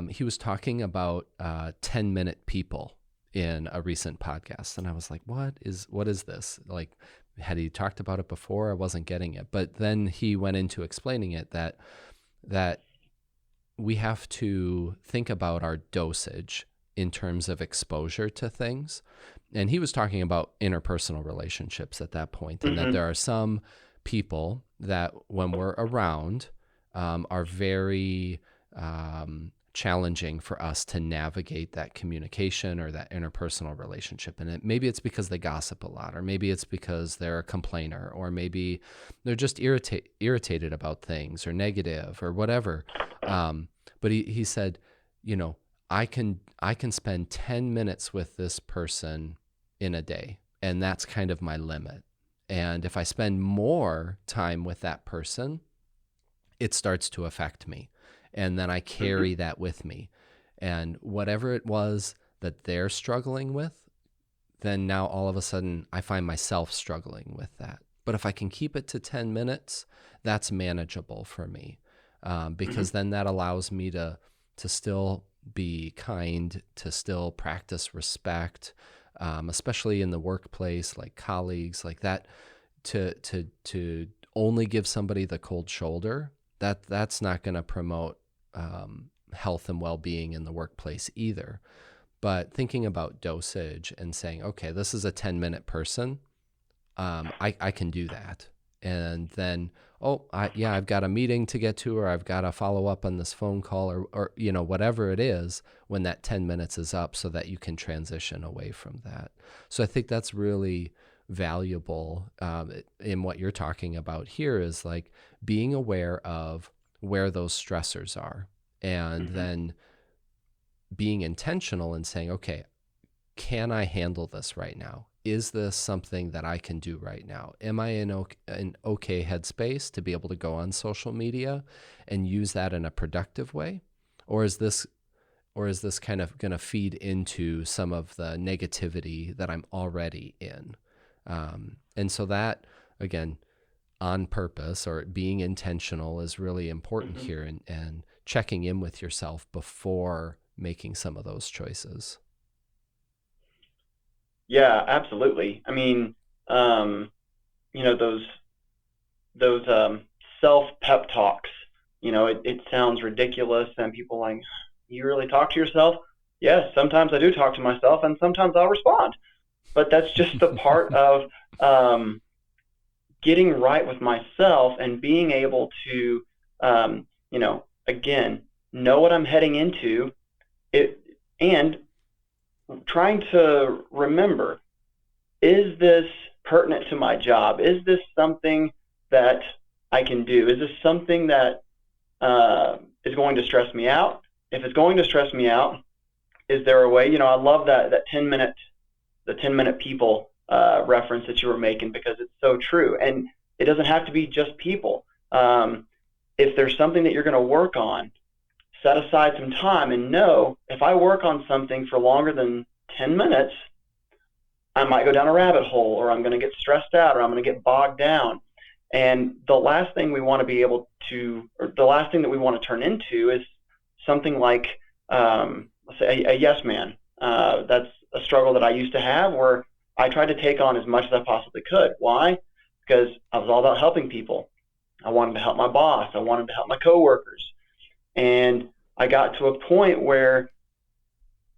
Speaker 2: he was talking about 10-minute people in a recent podcast, and I was like, what is this? Like, had he talked about it before? I wasn't getting it. But then he went into explaining it that we have to think about our dosage in terms of exposure to things. And he was talking about interpersonal relationships at that point, and that there are some people that when we're around are very challenging for us to navigate that communication or that interpersonal relationship. And maybe it's because they gossip a lot, or maybe it's because they're a complainer, or maybe they're just irritated about things or negative or whatever. But he said, I can spend 10 minutes with this person in a day, and that's kind of my limit. And if I spend more time with that person, it starts to affect me. And then I carry that with me. And whatever it was that they're struggling with, then now all of a sudden I find myself struggling with that. But if I can keep it to 10 minutes, that's manageable for me, because then that allows me to still be kind, to still practice respect, especially in the workplace, like colleagues, like that. to only give somebody the cold shoulder, that's not going to promote health and well-being in the workplace either. But thinking about dosage and saying, okay, this is a 10-minute person, I can do that. And then, I've got a meeting to get to, or I've got to follow up on this phone call, or whatever it is when that 10 minutes is up, so that you can transition away from that. So I think that's really valuable in what you're talking about here, is like being aware of where those stressors are, and then being intentional and saying, okay, can I handle this right now? Is this something that I can do right now? Am I in an okay headspace to be able to go on social media and use that in a productive way? Or is this kind of going to feed into some of the negativity that I'm already in? And so that, again, on purpose or being intentional is really important here, and checking in with yourself before making some of those choices.
Speaker 1: Yeah, absolutely. I mean, those self pep talks. It sounds ridiculous, and people like, you really talk to yourself? Yes, sometimes I do talk to myself, and sometimes I'll respond. But that's just the part of getting right with myself and being able to, again, know what I'm heading into, and trying to remember, is this pertinent to my job? Is this something that I can do? Is this something that is going to stress me out? If it's going to stress me out, is there a way? I love that 10-minute people reference that you were making, because it's so true. And it doesn't have to be just people. If there's something that you're going to work on, set aside some time and know, if I work on something for longer than 10 minutes, I might go down a rabbit hole, or I'm going to get stressed out, or I'm going to get bogged down. And the last thing we want to be able to, or the last thing that we want to turn into, is something like, let's say, a yes man. That's a struggle that I used to have, where I tried to take on as much as I possibly could. Why? Because I was all about helping people. I wanted to help my boss. I wanted to help my coworkers. And I got to a point where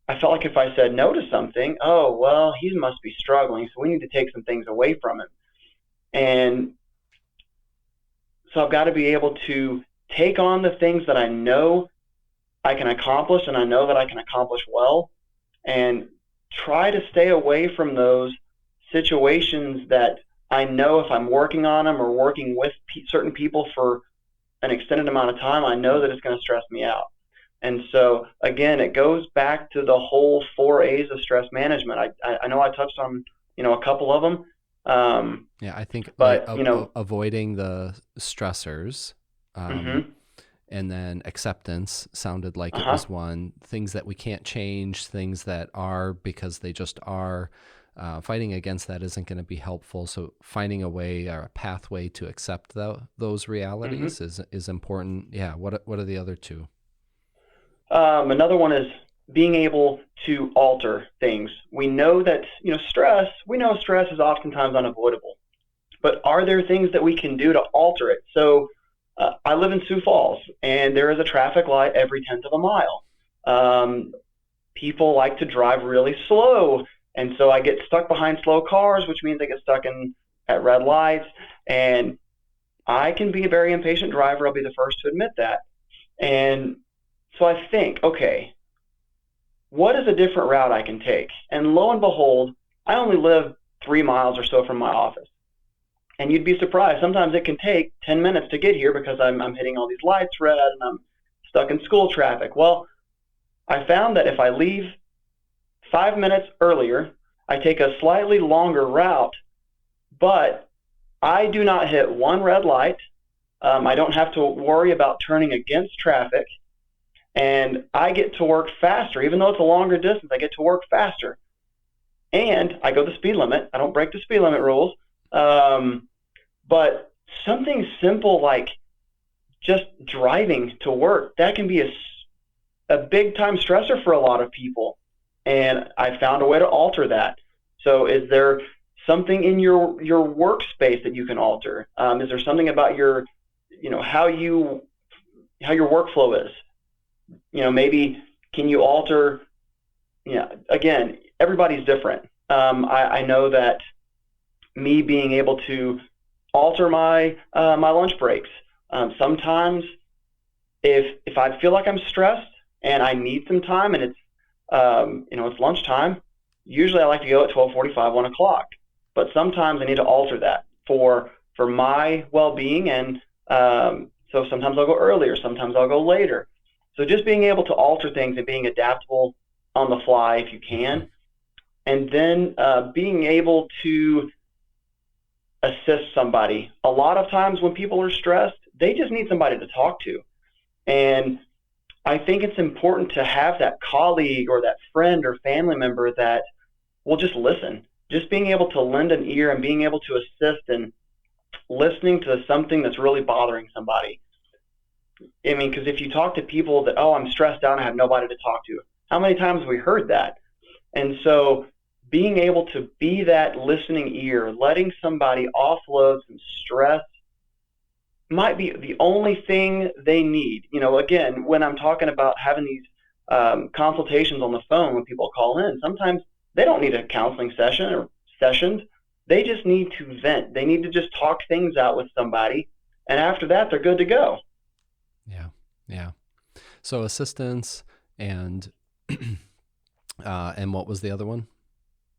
Speaker 1: I felt like if I said no to something, oh, well, he must be struggling, so we need to take some things away from him. And so I've got to be able to take on the things that I know I can accomplish, and I know that I can accomplish well, and try to stay away from those situations that I know, if I'm working on them or working with certain people for an extended amount of time, I know that it's going to stress me out. And so, again, it goes back to the whole 4 A's of stress management. I know I touched on, a couple of them.
Speaker 2: I think,
Speaker 1: but
Speaker 2: avoiding the stressors,
Speaker 1: mm-hmm.
Speaker 2: and then acceptance sounded like it was one. Things that we can't change, things that are because they just are. Fighting against that isn't going to be helpful. So finding a way or a pathway to accept those realities is important. Yeah. What are the other two?
Speaker 1: Another one is being able to alter things. We know that, stress is oftentimes unavoidable, but are there things that we can do to alter it? So I live in Sioux Falls, and there is a traffic light every 1/10 of a mile. People like to drive really slow, and so I get stuck behind slow cars, which means I get stuck at red lights, and I can be a very impatient driver. I'll be the first to admit that. And so I think, okay, what is a different route I can take? And lo and behold, I only live 3 miles or so from my office. And you'd be surprised. Sometimes it can take 10 minutes to get here because I'm hitting all these lights red and I'm stuck in school traffic. Well, I found that if I leave 5 minutes earlier, I take a slightly longer route, but I do not hit one red light. I don't have to worry about turning against traffic, and I get to work faster. Even though it's a longer distance, I get to work faster. And I go the speed limit. I don't break the speed limit rules. But something simple like just driving to work, that can be a big time stressor for a lot of people. And I found a way to alter that. So is there something in your workspace that you can alter? Is there something about your, how your workflow is? Maybe can you alter? Again, everybody's different. I know that me being able to alter my lunch breaks. Sometimes if I feel like I'm stressed and I need some time and it's lunchtime, usually I like to go at 12:45, 1 o'clock. But sometimes I need to alter that for my well-being, and so sometimes I'll go earlier, sometimes I'll go later. So just being able to alter things and being adaptable on the fly if you can, and then being able to assist somebody. A lot of times when people are stressed, they just need somebody to talk to. And I think it's important to have that colleague or that friend or family member that will just listen. Just being able to lend an ear and being able to assist and listening to something that's really bothering somebody. I mean, because if you talk to people that, oh, I'm stressed out and I have nobody to talk to, how many times have we heard that? And so being able to be that listening ear, letting somebody offload some stress might be the only thing they need. Again, when I'm talking about having these consultations on the phone when people call in, sometimes they don't need a counseling session or sessions. They just need to vent. They need to just talk things out with somebody. And after that, they're good to go.
Speaker 2: Yeah. Yeah. So assistance and what was the other one?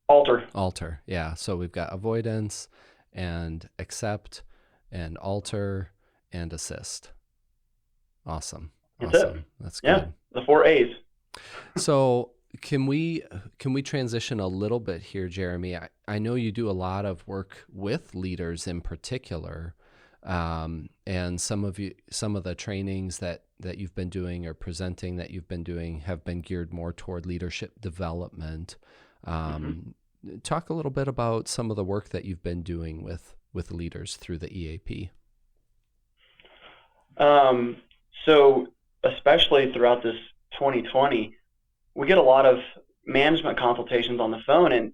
Speaker 2: Alter. Yeah. So we've got avoidance and accept and alter and assist. Awesome.
Speaker 1: That's it.
Speaker 2: That's good.
Speaker 1: Yeah. The 4 A's.
Speaker 2: So can we transition a little bit here, Jeremy? I know you do a lot of work with leaders in particular, and some of the trainings that you've been doing or presenting that you've been doing have been geared more toward leadership development. Talk a little bit about some of the work that you've been doing with leaders through the EAP.
Speaker 1: So especially throughout this 2020, we get a lot of management consultations on the phone, and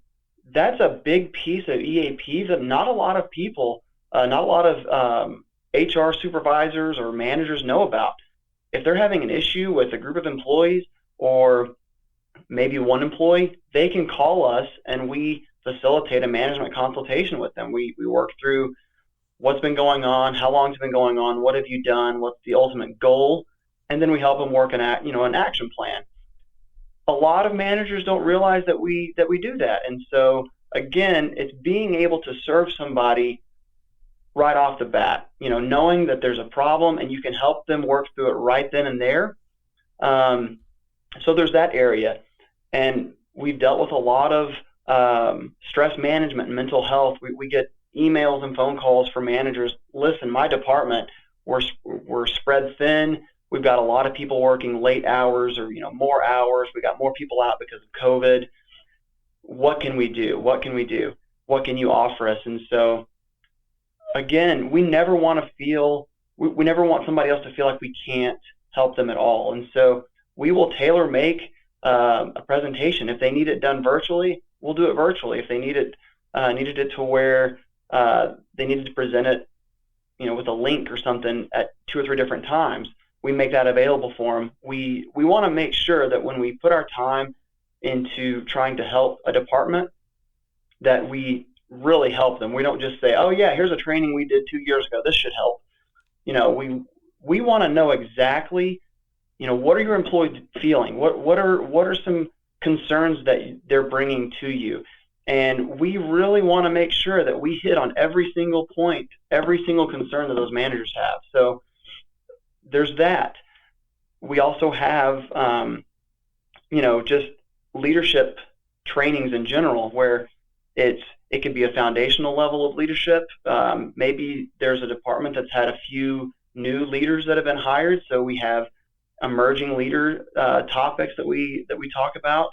Speaker 1: that's a big piece of EAP that not a lot of people, not a lot of HR supervisors or managers know about. If they're having an issue with a group of employees or maybe one employee, they can call us and we facilitate a management consultation with them. We work through what's been going on, how long it's been going on, what have you done, what's the ultimate goal, and then we help them work an action plan. A lot of managers don't realize that we do that, and so again, it's being able to serve somebody right off the bat, knowing that there's a problem and you can help them work through it right then and there. So there's that area, and we've dealt with a lot of stress management and mental health. We get emails and phone calls from managers. Listen, my department, we're spread thin. We've got a lot of people working late hours or more hours. We got more people out because of COVID. What can we do? What can we do? What can you offer us? And so again, we never want somebody else to feel like we can't help them at all. And so we will tailor make a presentation. If they need it done virtually, we'll do it virtually. If they needed it to where they needed to present it, with a link or something at 2 or 3 different times, we make that available for them. We want to make sure that when we put our time into trying to help a department, that we really help them. We don't just say, oh yeah, here's a training we did 2 years ago, this should help. We want to know exactly, what are your employees feeling? What are some concerns that they're bringing to you? And we really want to make sure that we hit on every single point, every single concern that those managers have. So there's that. We also have, just leadership trainings in general, where it could be a foundational level of leadership. Maybe there's a department that's had a few new leaders that have been hired, so we have emerging leader topics that we talk about,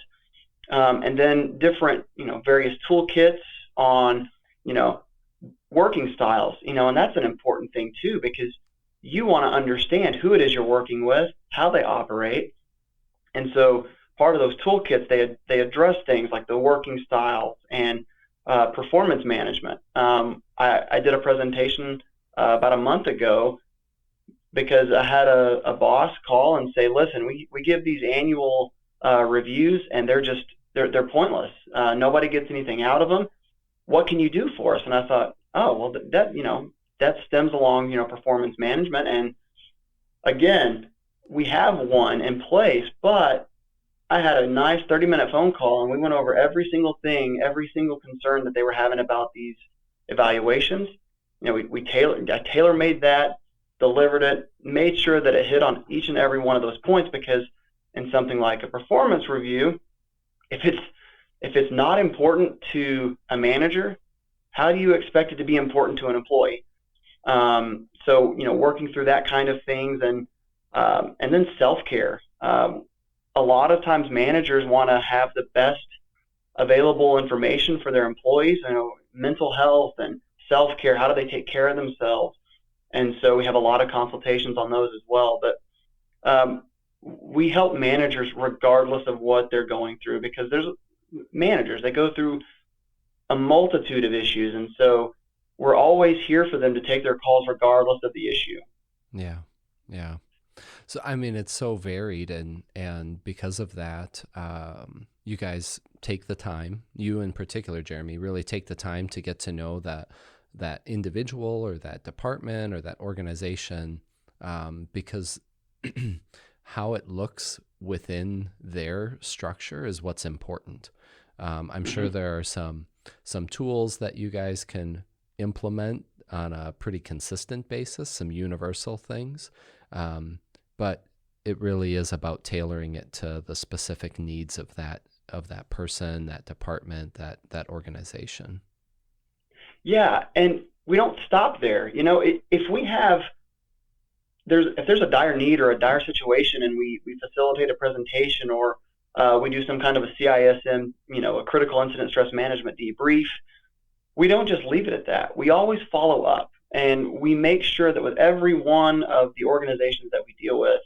Speaker 1: and then different various toolkits on working styles, and that's an important thing too, because you want to understand who it is you're working with, how they operate. And so part of those toolkits, they address things like the working styles and performance management. I did a presentation about a month ago because I had a boss call and say, listen, we give these annual reviews and they're pointless. Nobody gets anything out of them. What can you do for us? And I thought, oh, well, that stems along, performance management. And again, we have one in place, but I had a nice 30-minute phone call and we went over every single thing, every single concern that they were having about these evaluations. I tailor-made that, delivered it, made sure that it hit on each and every one of those points, because in something like a performance review, if it's not important to a manager, how do you expect it to be important to an employee? So working through that kind of things, and then self-care. A lot of times managers want to have the best available information for their employees, mental health and self-care. How do they take care of themselves? And so we have a lot of consultations on those as well. But we help managers regardless of what they're going through, because there's managers, they go through a multitude of issues. And so we're always here for them to take their calls regardless of the issue.
Speaker 2: Yeah. Yeah. So, I mean, it's so varied, and because of that, you guys take the time, you in particular, Jeremy, really take the time to get to know that individual or that department or that organization, because how it looks within their structure is what's important. I'm sure there are some tools that you guys can implement on a pretty consistent basis, some universal things. But it really is about tailoring it to the specific needs of that person, that department, that organization.
Speaker 1: Yeah, and we don't stop there. If there's a dire need or a dire situation, and we facilitate a presentation, or we do some kind of a CISM, a critical incident stress management debrief, we don't just leave it at that. We always follow up. And we make sure that with every one of the organizations that we deal with,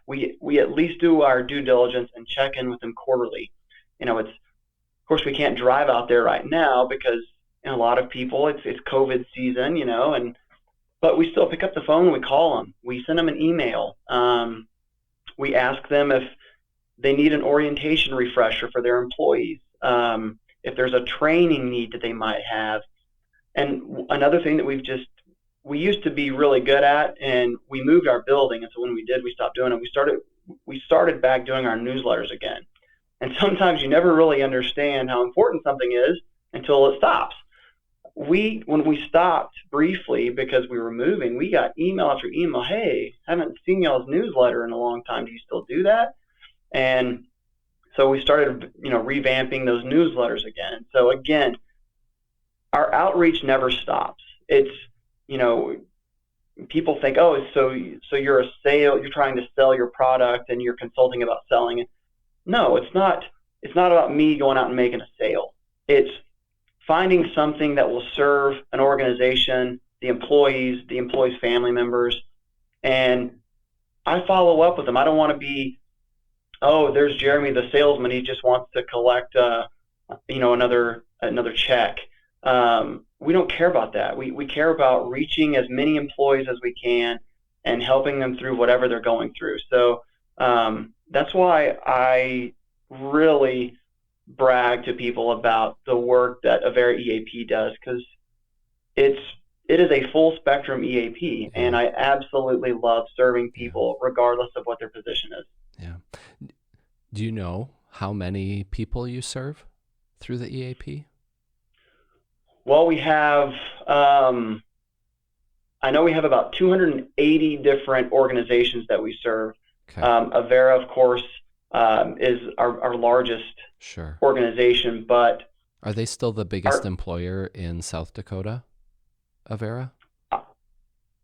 Speaker 1: we at least do our due diligence and check in with them quarterly. Of course, we can't drive out there right now because a lot of people, it's COVID season, but we still pick up the phone and we call them. We send them an email. We ask them if they need an orientation refresher for their employees, if there's a training need that they might have. And another thing that we used to be really good at, and we moved our building, and so when we did, we stopped doing it. We started back doing our newsletters again. And sometimes you never really understand how important something is until it stops. When we stopped briefly because we were moving, we got email after email. Hey, haven't seen y'all's newsletter in a long time. Do you still do that? And so we started, revamping those newsletters again. So again, our outreach never stops. It's, people think, oh, so you're you're trying to sell your product and you're consulting about selling it. No, it's not about me going out and making a sale. It's finding something that will serve an organization, the employees family members, and I follow up with them. I don't want to be, oh, there's Jeremy the salesman, he just wants to collect another check. We don't care about that. We care about reaching as many employees as we can and helping them through whatever they're going through. So that's why I really brag to people about the work that Avera EAP does, because it is a full spectrum EAP, and I absolutely love serving people regardless of what their position is.
Speaker 2: Yeah. Do you know how many people you serve through the EAP?
Speaker 1: Well, we have, I know we have about 280 different organizations that we serve. Okay. Avera, of course, is our largest organization, but...
Speaker 2: Are they still the biggest employer in South Dakota, Avera?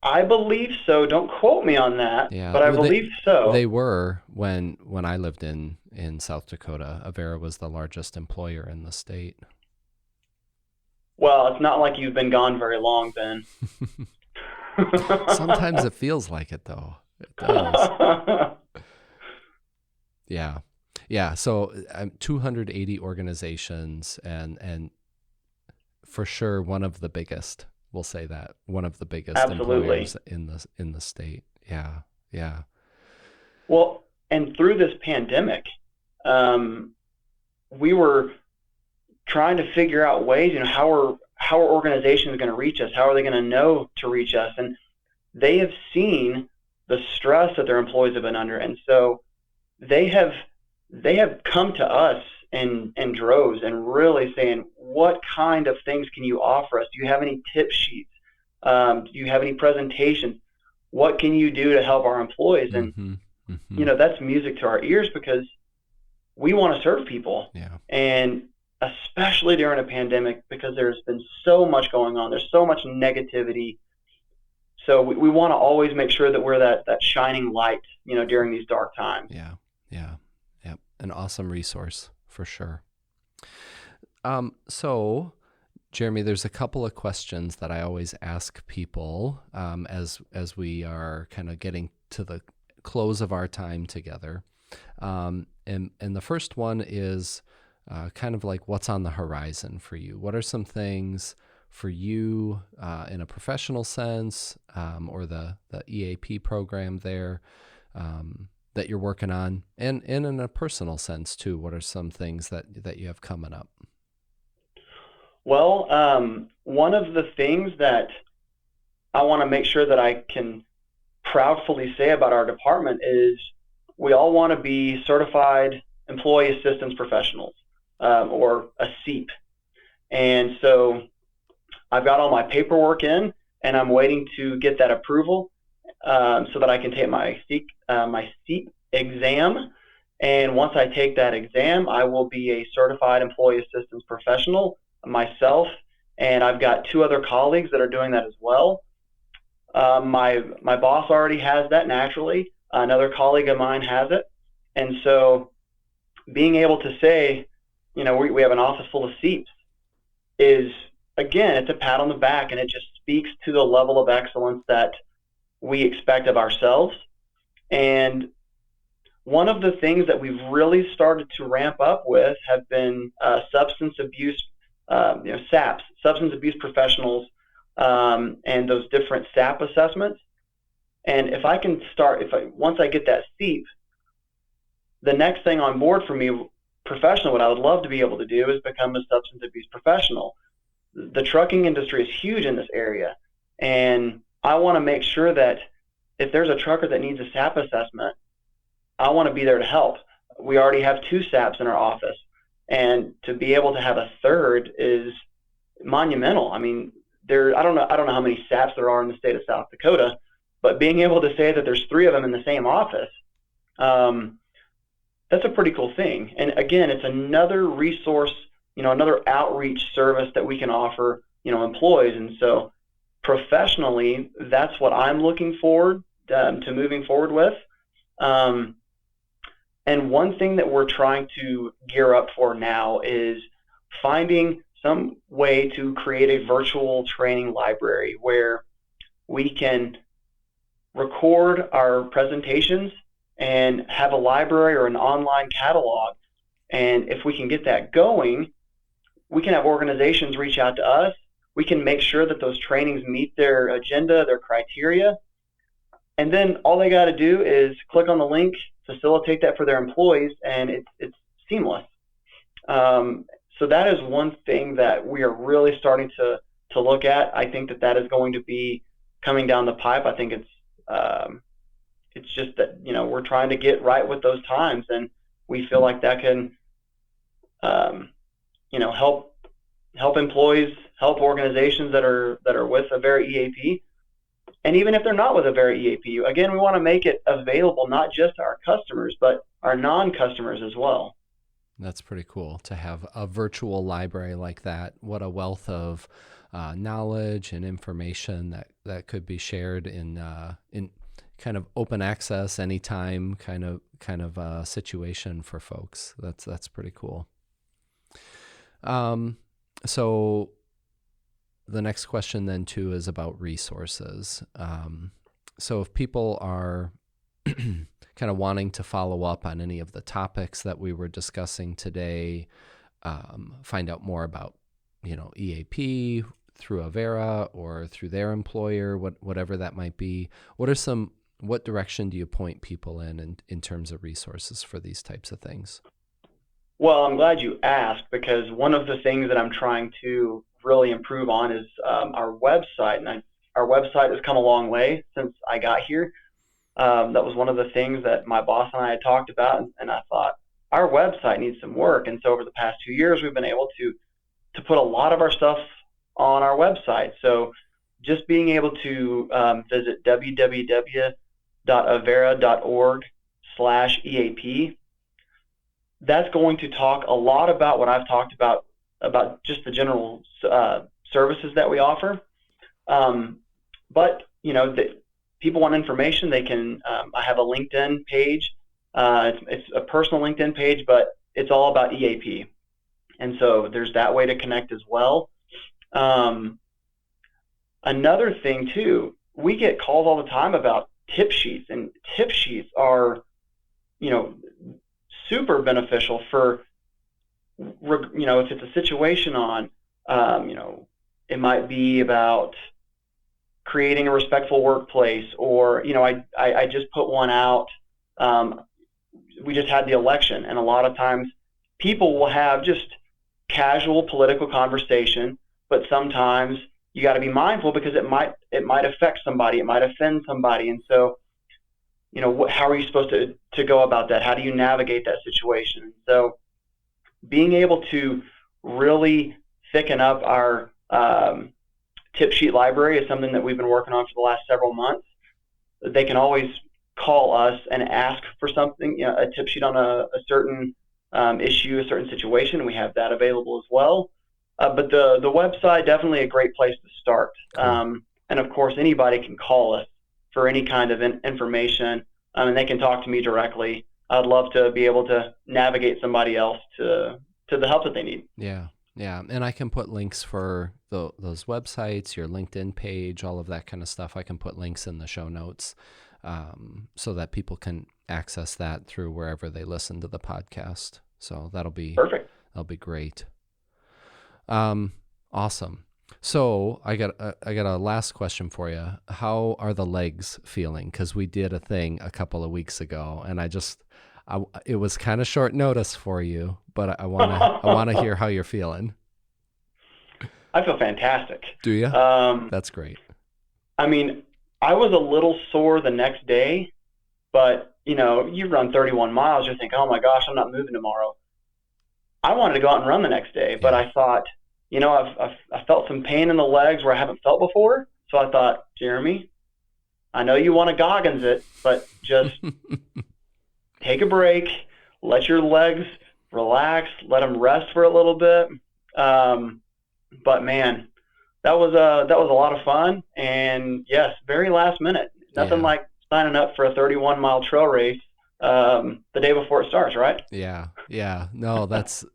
Speaker 1: I believe so. Don't quote me on that, but I believe so.
Speaker 2: They were when I lived in South Dakota. Avera was the largest employer in the state.
Speaker 1: Well, it's not like you've been gone very long, Ben.
Speaker 2: Sometimes it feels like it, though. It does. Yeah. So 280 organizations, and for sure one of the biggest. We'll say that one of the biggest
Speaker 1: Absolutely.
Speaker 2: employers in the state. Yeah, yeah.
Speaker 1: Well, and through this pandemic, um, we were trying to figure out ways, how are organizations going to reach us? How are they going to know to reach us? And they have seen the stress that their employees have been under, and so they have they have come to us in droves and really saying, what kind of things can you offer us? Do you have any tip sheets? Do you have any presentations? What can you do to help our employees? And
Speaker 2: Mm-hmm. Mm-hmm.
Speaker 1: that's music to our ears because we want to serve people,
Speaker 2: Yeah.
Speaker 1: and especially during a pandemic because there's been so much going on. There's so much negativity. So we want to always make sure that we're that shining light, during these dark times.
Speaker 2: Yeah. Yeah. Yep. An awesome resource for sure. So Jeremy, there's a couple of questions that I always ask people as we are kind of getting to the close of our time together. And the first one is kind of like, what's on the horizon for you? What are some things for you in a professional sense, or the EAP program there that you're working on, and in a personal sense too? What are some things that you have coming up?
Speaker 1: Well, one of the things that I want to make sure that I can proudly say about our department is we all want to be certified employee assistance professionals, or a CEAP. And so I've got all my paperwork in, and I'm waiting to get that approval so that I can take my CEAP exam. And once I take that exam, I will be a certified employee assistance professional myself, and I've got two other colleagues that are doing that as well. My boss already has that naturally. Another colleague of mine has it, and so being able to say, we have an office full of CEAPs is, again, it's a pat on the back, and it just speaks to the level of excellence that we expect of ourselves. And one of the things that we've really started to ramp up with have been substance abuse, SAPs, substance abuse professionals, and those different SAP assessments. And if I can once I get that CEAP, the next thing on board for me professionally, what I would love to be able to do is become a substance abuse professional. The trucking industry is huge in this area, and I want to make sure that if there's a trucker that needs a SAP assessment, I want to be there to help. We already have two SAPs in our office, and to be able to have a third is monumental. I mean, I don't know how many SAPs there are in the state of South Dakota, but being able to say that there's three of them in the same office, that's a pretty cool thing. And again, it's another resource, another outreach service that we can offer, employees. And so professionally, that's what I'm looking forward to moving forward with. And one thing that we're trying to gear up for now is finding some way to create a virtual training library where we can record our presentations and have a library or an online catalog. And if we can get that going, we can have organizations reach out to us. We can make sure that those trainings meet their agenda, their criteria. And then all they got to do is click on the link, facilitate that for their employees, and it's seamless. So that is one thing that we are really starting to look at. I think that is going to be coming down the pipe. I think it's just that we're trying to get right with those times, and we feel like that can help employees, help organizations that are with a very EAP. And even if they're not with a very EAP, again, we want to make it available not just to our customers, but our non-customers as well.
Speaker 2: That's pretty cool to have a virtual library like that. What a wealth of knowledge and information that could be shared in kind of open access anytime kind of situation for folks. That's pretty cool. So the next question then too is about resources. So if people are kind of wanting to follow up on any of the topics that we were discussing today, find out more about EAP through Avera or through their employer, whatever that might be? What direction do you point people in terms of resources for these types of things?
Speaker 1: Well, I'm glad you asked, because one of the things that I'm trying to really improve on is our website. And our website has come a long way since I got here. That was one of the things that my boss and I had talked about, and I thought our website needs some work. And so over the past 2 years, we've been able to put a lot of our stuff on our website. So just being able to visit www.avera.org/EAP, that's going to talk a lot about what I've talked about just the general services that we offer. But people want information, they can. I have a LinkedIn page. It's a personal LinkedIn page, but it's all about EAP, and so there's that way to connect as well. Another thing too, we get calls all the time about tip sheets, and tip sheets are, super beneficial for, if it's a situation on, it might be about creating a respectful workplace, or, I just put one out. We just had the election, and a lot of times people will have just casual political conversation, but sometimes you got to be mindful because it might affect somebody, it might offend somebody, and so how are you supposed to go about that? How do you navigate that situation? So being able to really thicken up our tip sheet library is something that we've been working on for the last several months. They can always call us and ask for something, a tip sheet on a certain issue, a certain situation. We have that available as well. But the website, definitely a great place to start. Cool. And of course, anybody can call us for any kind of information, and they can talk to me directly. I'd love to be able to navigate somebody else to the help that they need.
Speaker 2: Yeah. And I can put links for those websites, your LinkedIn page, all of that kind of stuff. I can put links in the show notes so that people can access that through wherever they listen to the podcast. So that'll be
Speaker 1: perfect.
Speaker 2: That'll be great. Awesome. So I got a last question for you. How are the legs feeling? Because we did a thing a couple of weeks ago, and it was kind of short notice for you, but I want to hear how you're feeling.
Speaker 1: I feel fantastic.
Speaker 2: Do you? That's great.
Speaker 1: I mean, I was a little sore the next day, but you run 31 miles, you're thinking, oh my gosh, I'm not moving tomorrow. I wanted to go out and run the next day, but I thought, I felt some pain in the legs where I haven't felt before. So I thought, Jeremy, I know you want to Goggins it, but just take a break, let your legs relax, let them rest for a little bit. But man, that was a lot of fun, and yes, very last minute. Nothing like signing up for a 31-mile trail race the day before it starts, right?
Speaker 2: Yeah. No, that's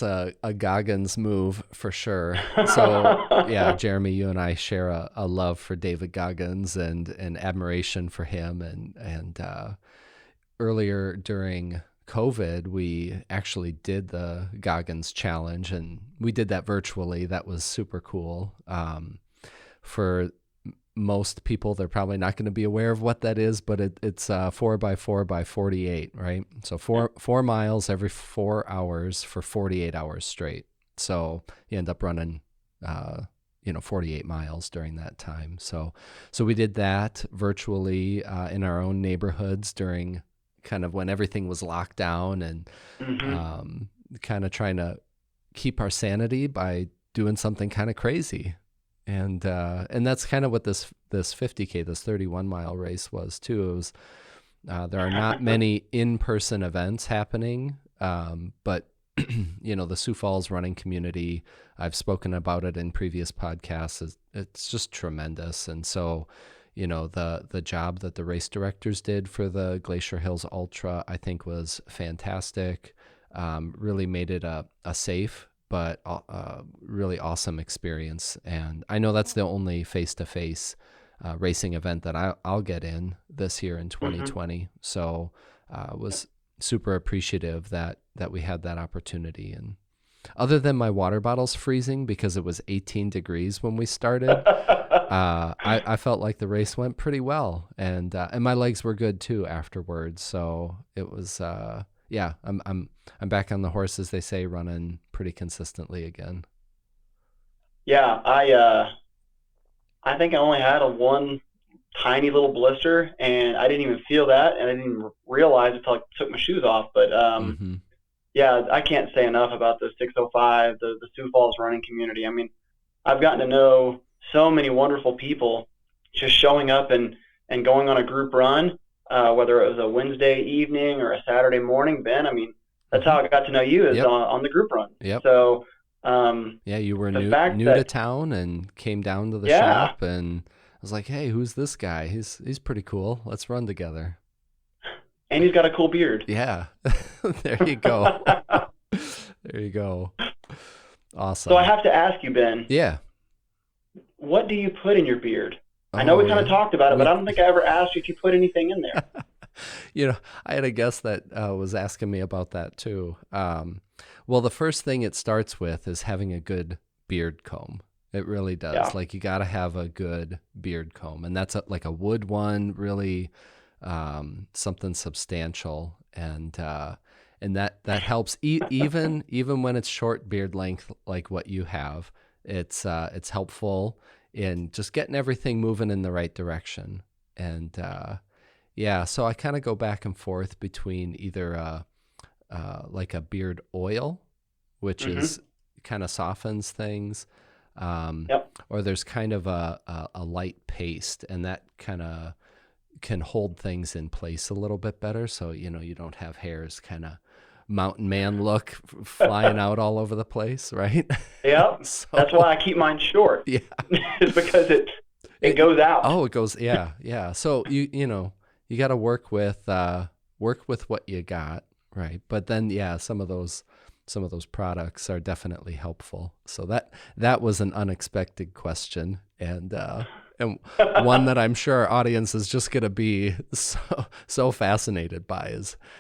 Speaker 2: a Goggins move for sure. So yeah, Jeremy, you and I share a love for David Goggins and admiration for him. And earlier during COVID, we actually did the Goggins challenge, and we did that virtually. That was super cool. For most people, they're probably not going to be aware of what that is, but it's 4x4x48, right? So four miles every 4 hours for 48 hours straight. So you end up running, 48 miles during that time. So we did that virtually in our own neighborhoods during kind of when everything was locked down, and kind of trying to keep our sanity by doing something kind of crazy. And that's kind of what this 50K, this 31-mile race was too. It was, there are not many in-person events happening, but the Sioux Falls running community, I've spoken about it in previous podcasts, it's just tremendous. And so, the job that the race directors did for the Glacier Hills Ultra, I think was fantastic. Really made it a safe but really awesome experience. And I know that's the only face-to-face racing event that I'll get in this year in 2020. So was super appreciative that we had that opportunity. And other than my water bottle's freezing because it was 18 degrees when we started, I felt like the race went pretty well, and my legs were good too afterwards. So it was, yeah, I'm back on the horse, as they say, running pretty consistently again.
Speaker 1: Yeah, I think I only had a one tiny little blister, and I didn't even feel that, and I didn't even realize it until I took my shoes off. But
Speaker 2: Mm-hmm.
Speaker 1: yeah, I can't say enough about the 605, the Sioux Falls running community. I mean, I've gotten to know so many wonderful people just showing up and going on a group run, whether it was a Wednesday evening or a Saturday morning. Ben, I mean, that's how I got to know you, is
Speaker 2: Yep.
Speaker 1: on the group run.
Speaker 2: Yep.
Speaker 1: So
Speaker 2: yeah, you were
Speaker 1: the fact
Speaker 2: new
Speaker 1: that,
Speaker 2: to town and came down to the
Speaker 1: yeah,
Speaker 2: shop, and I was like, hey, who's this guy? He's pretty cool. Let's run together.
Speaker 1: and he's got a cool beard.
Speaker 2: Yeah. There you go. There you go. Awesome.
Speaker 1: So I have to ask you, Ben,
Speaker 2: Yeah.
Speaker 1: what do you put in your beard? I know we kind of talked about it, but I don't think I ever asked you if you put anything in there.
Speaker 2: You know, I had a guest that was asking me about that too. Well, the first thing it starts with is having a good beard comb. It really does.
Speaker 1: Yeah.
Speaker 2: Like, you got to have a good beard comb, and that's like a wood one, really, something substantial, and that helps. Even when it's short beard length like what you have, it's helpful in just getting everything moving in the right direction. And yeah, so I kind of go back and forth between either like a beard oil, which
Speaker 1: Mm-hmm.
Speaker 2: is kind of softens things,
Speaker 1: Yep.
Speaker 2: or there's kind of a light paste, and that kind of can hold things in place a little bit better. So, you know, you don't have hairs kind of mountain man look flying out all over the place, right?
Speaker 1: Yep.
Speaker 2: So,
Speaker 1: That's why I keep mine short.
Speaker 2: yeah.
Speaker 1: It's because it goes out.
Speaker 2: Oh, it goes, yeah. So you know, you got to work with what you got, right? But then, yeah, some of those products are definitely helpful. So that was an unexpected question, and one that I'm sure our audience is just going to be so fascinated by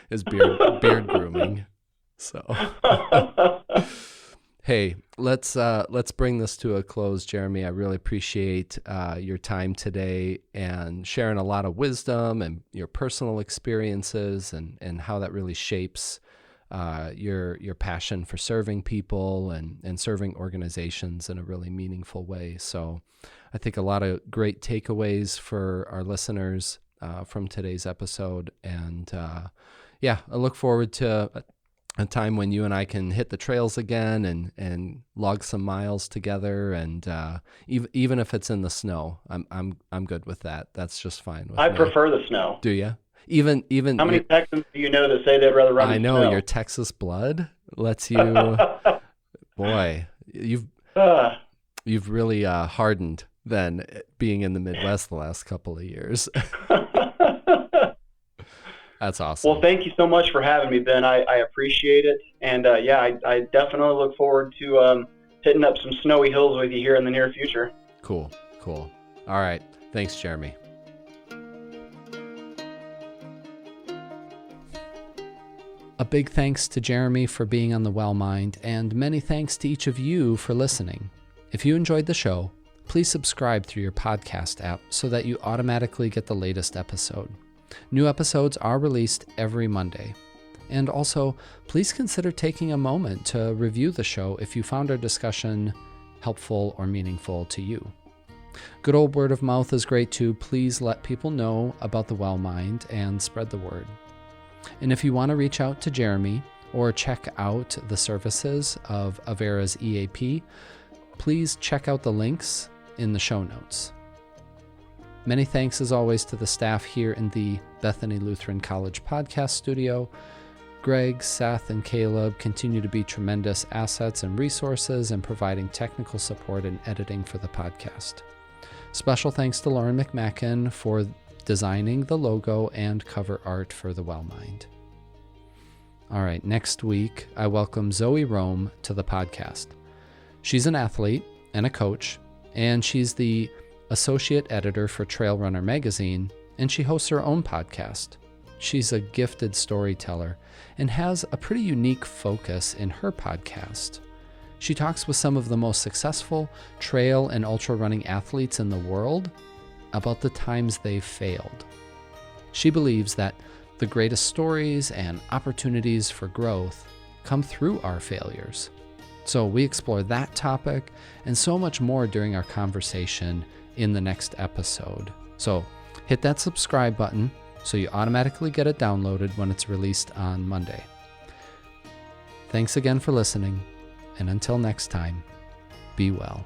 Speaker 2: is beard grooming. So hey, let's bring this to a close, Jeremy. I really appreciate your time today and sharing a lot of wisdom and your personal experiences and how that really shapes your passion for serving people and serving organizations in a really meaningful way. So I think a lot of great takeaways for our listeners from today's episode. And yeah, I look forward to a time when you and I can hit the trails again and log some miles together. And even if it's in the snow, I'm good with that. That's just fine with me.
Speaker 1: I prefer the snow.
Speaker 2: Do you? Even
Speaker 1: How many Texans do you know that say they'd rather run in
Speaker 2: I know
Speaker 1: snow?
Speaker 2: your Texas blood lets you. Boy, you've really hardened then, being in the Midwest the last couple of years. That's awesome.
Speaker 1: Well, thank you so much for having me, Ben. I appreciate it. And yeah, I definitely look forward to hitting up some snowy hills with you here in the near future.
Speaker 2: Cool. All right. Thanks, Jeremy. A big thanks to Jeremy for being on the Well Mind, and many thanks to each of you for listening. If you enjoyed the show, please subscribe through your podcast app so that you automatically get the latest episode. New episodes are released every Monday. And also, please consider taking a moment to review the show if you found our discussion helpful or meaningful to you. Good old word of mouth is great too. Please let people know about the Well Mind and spread the word. And if you want to reach out to Jeremy or check out the services of Avera's EAP, please check out the links in the show notes. Many thanks as always to the staff here in the Bethany Lutheran College podcast studio. Greg, Seth, and Caleb continue to be tremendous assets and resources in providing technical support and editing for the podcast. Special thanks to Lauren McMacken for designing the logo and cover art for the Well Mind. All right, next week, I welcome Zoe Rome to the podcast. She's an athlete and a coach, and she's the associate editor for Trail Runner magazine, and she hosts her own podcast. She's a gifted storyteller and has a pretty unique focus in her podcast She talks with some of the most successful trail and ultra running athletes in the world about the times they've failed. She believes that the greatest stories and opportunities for growth come through our failures. So we explore that topic and so much more during our conversation in the next episode. So hit that subscribe button so you automatically get it downloaded when it's released on Monday. Thanks again for listening, and until next time, be well.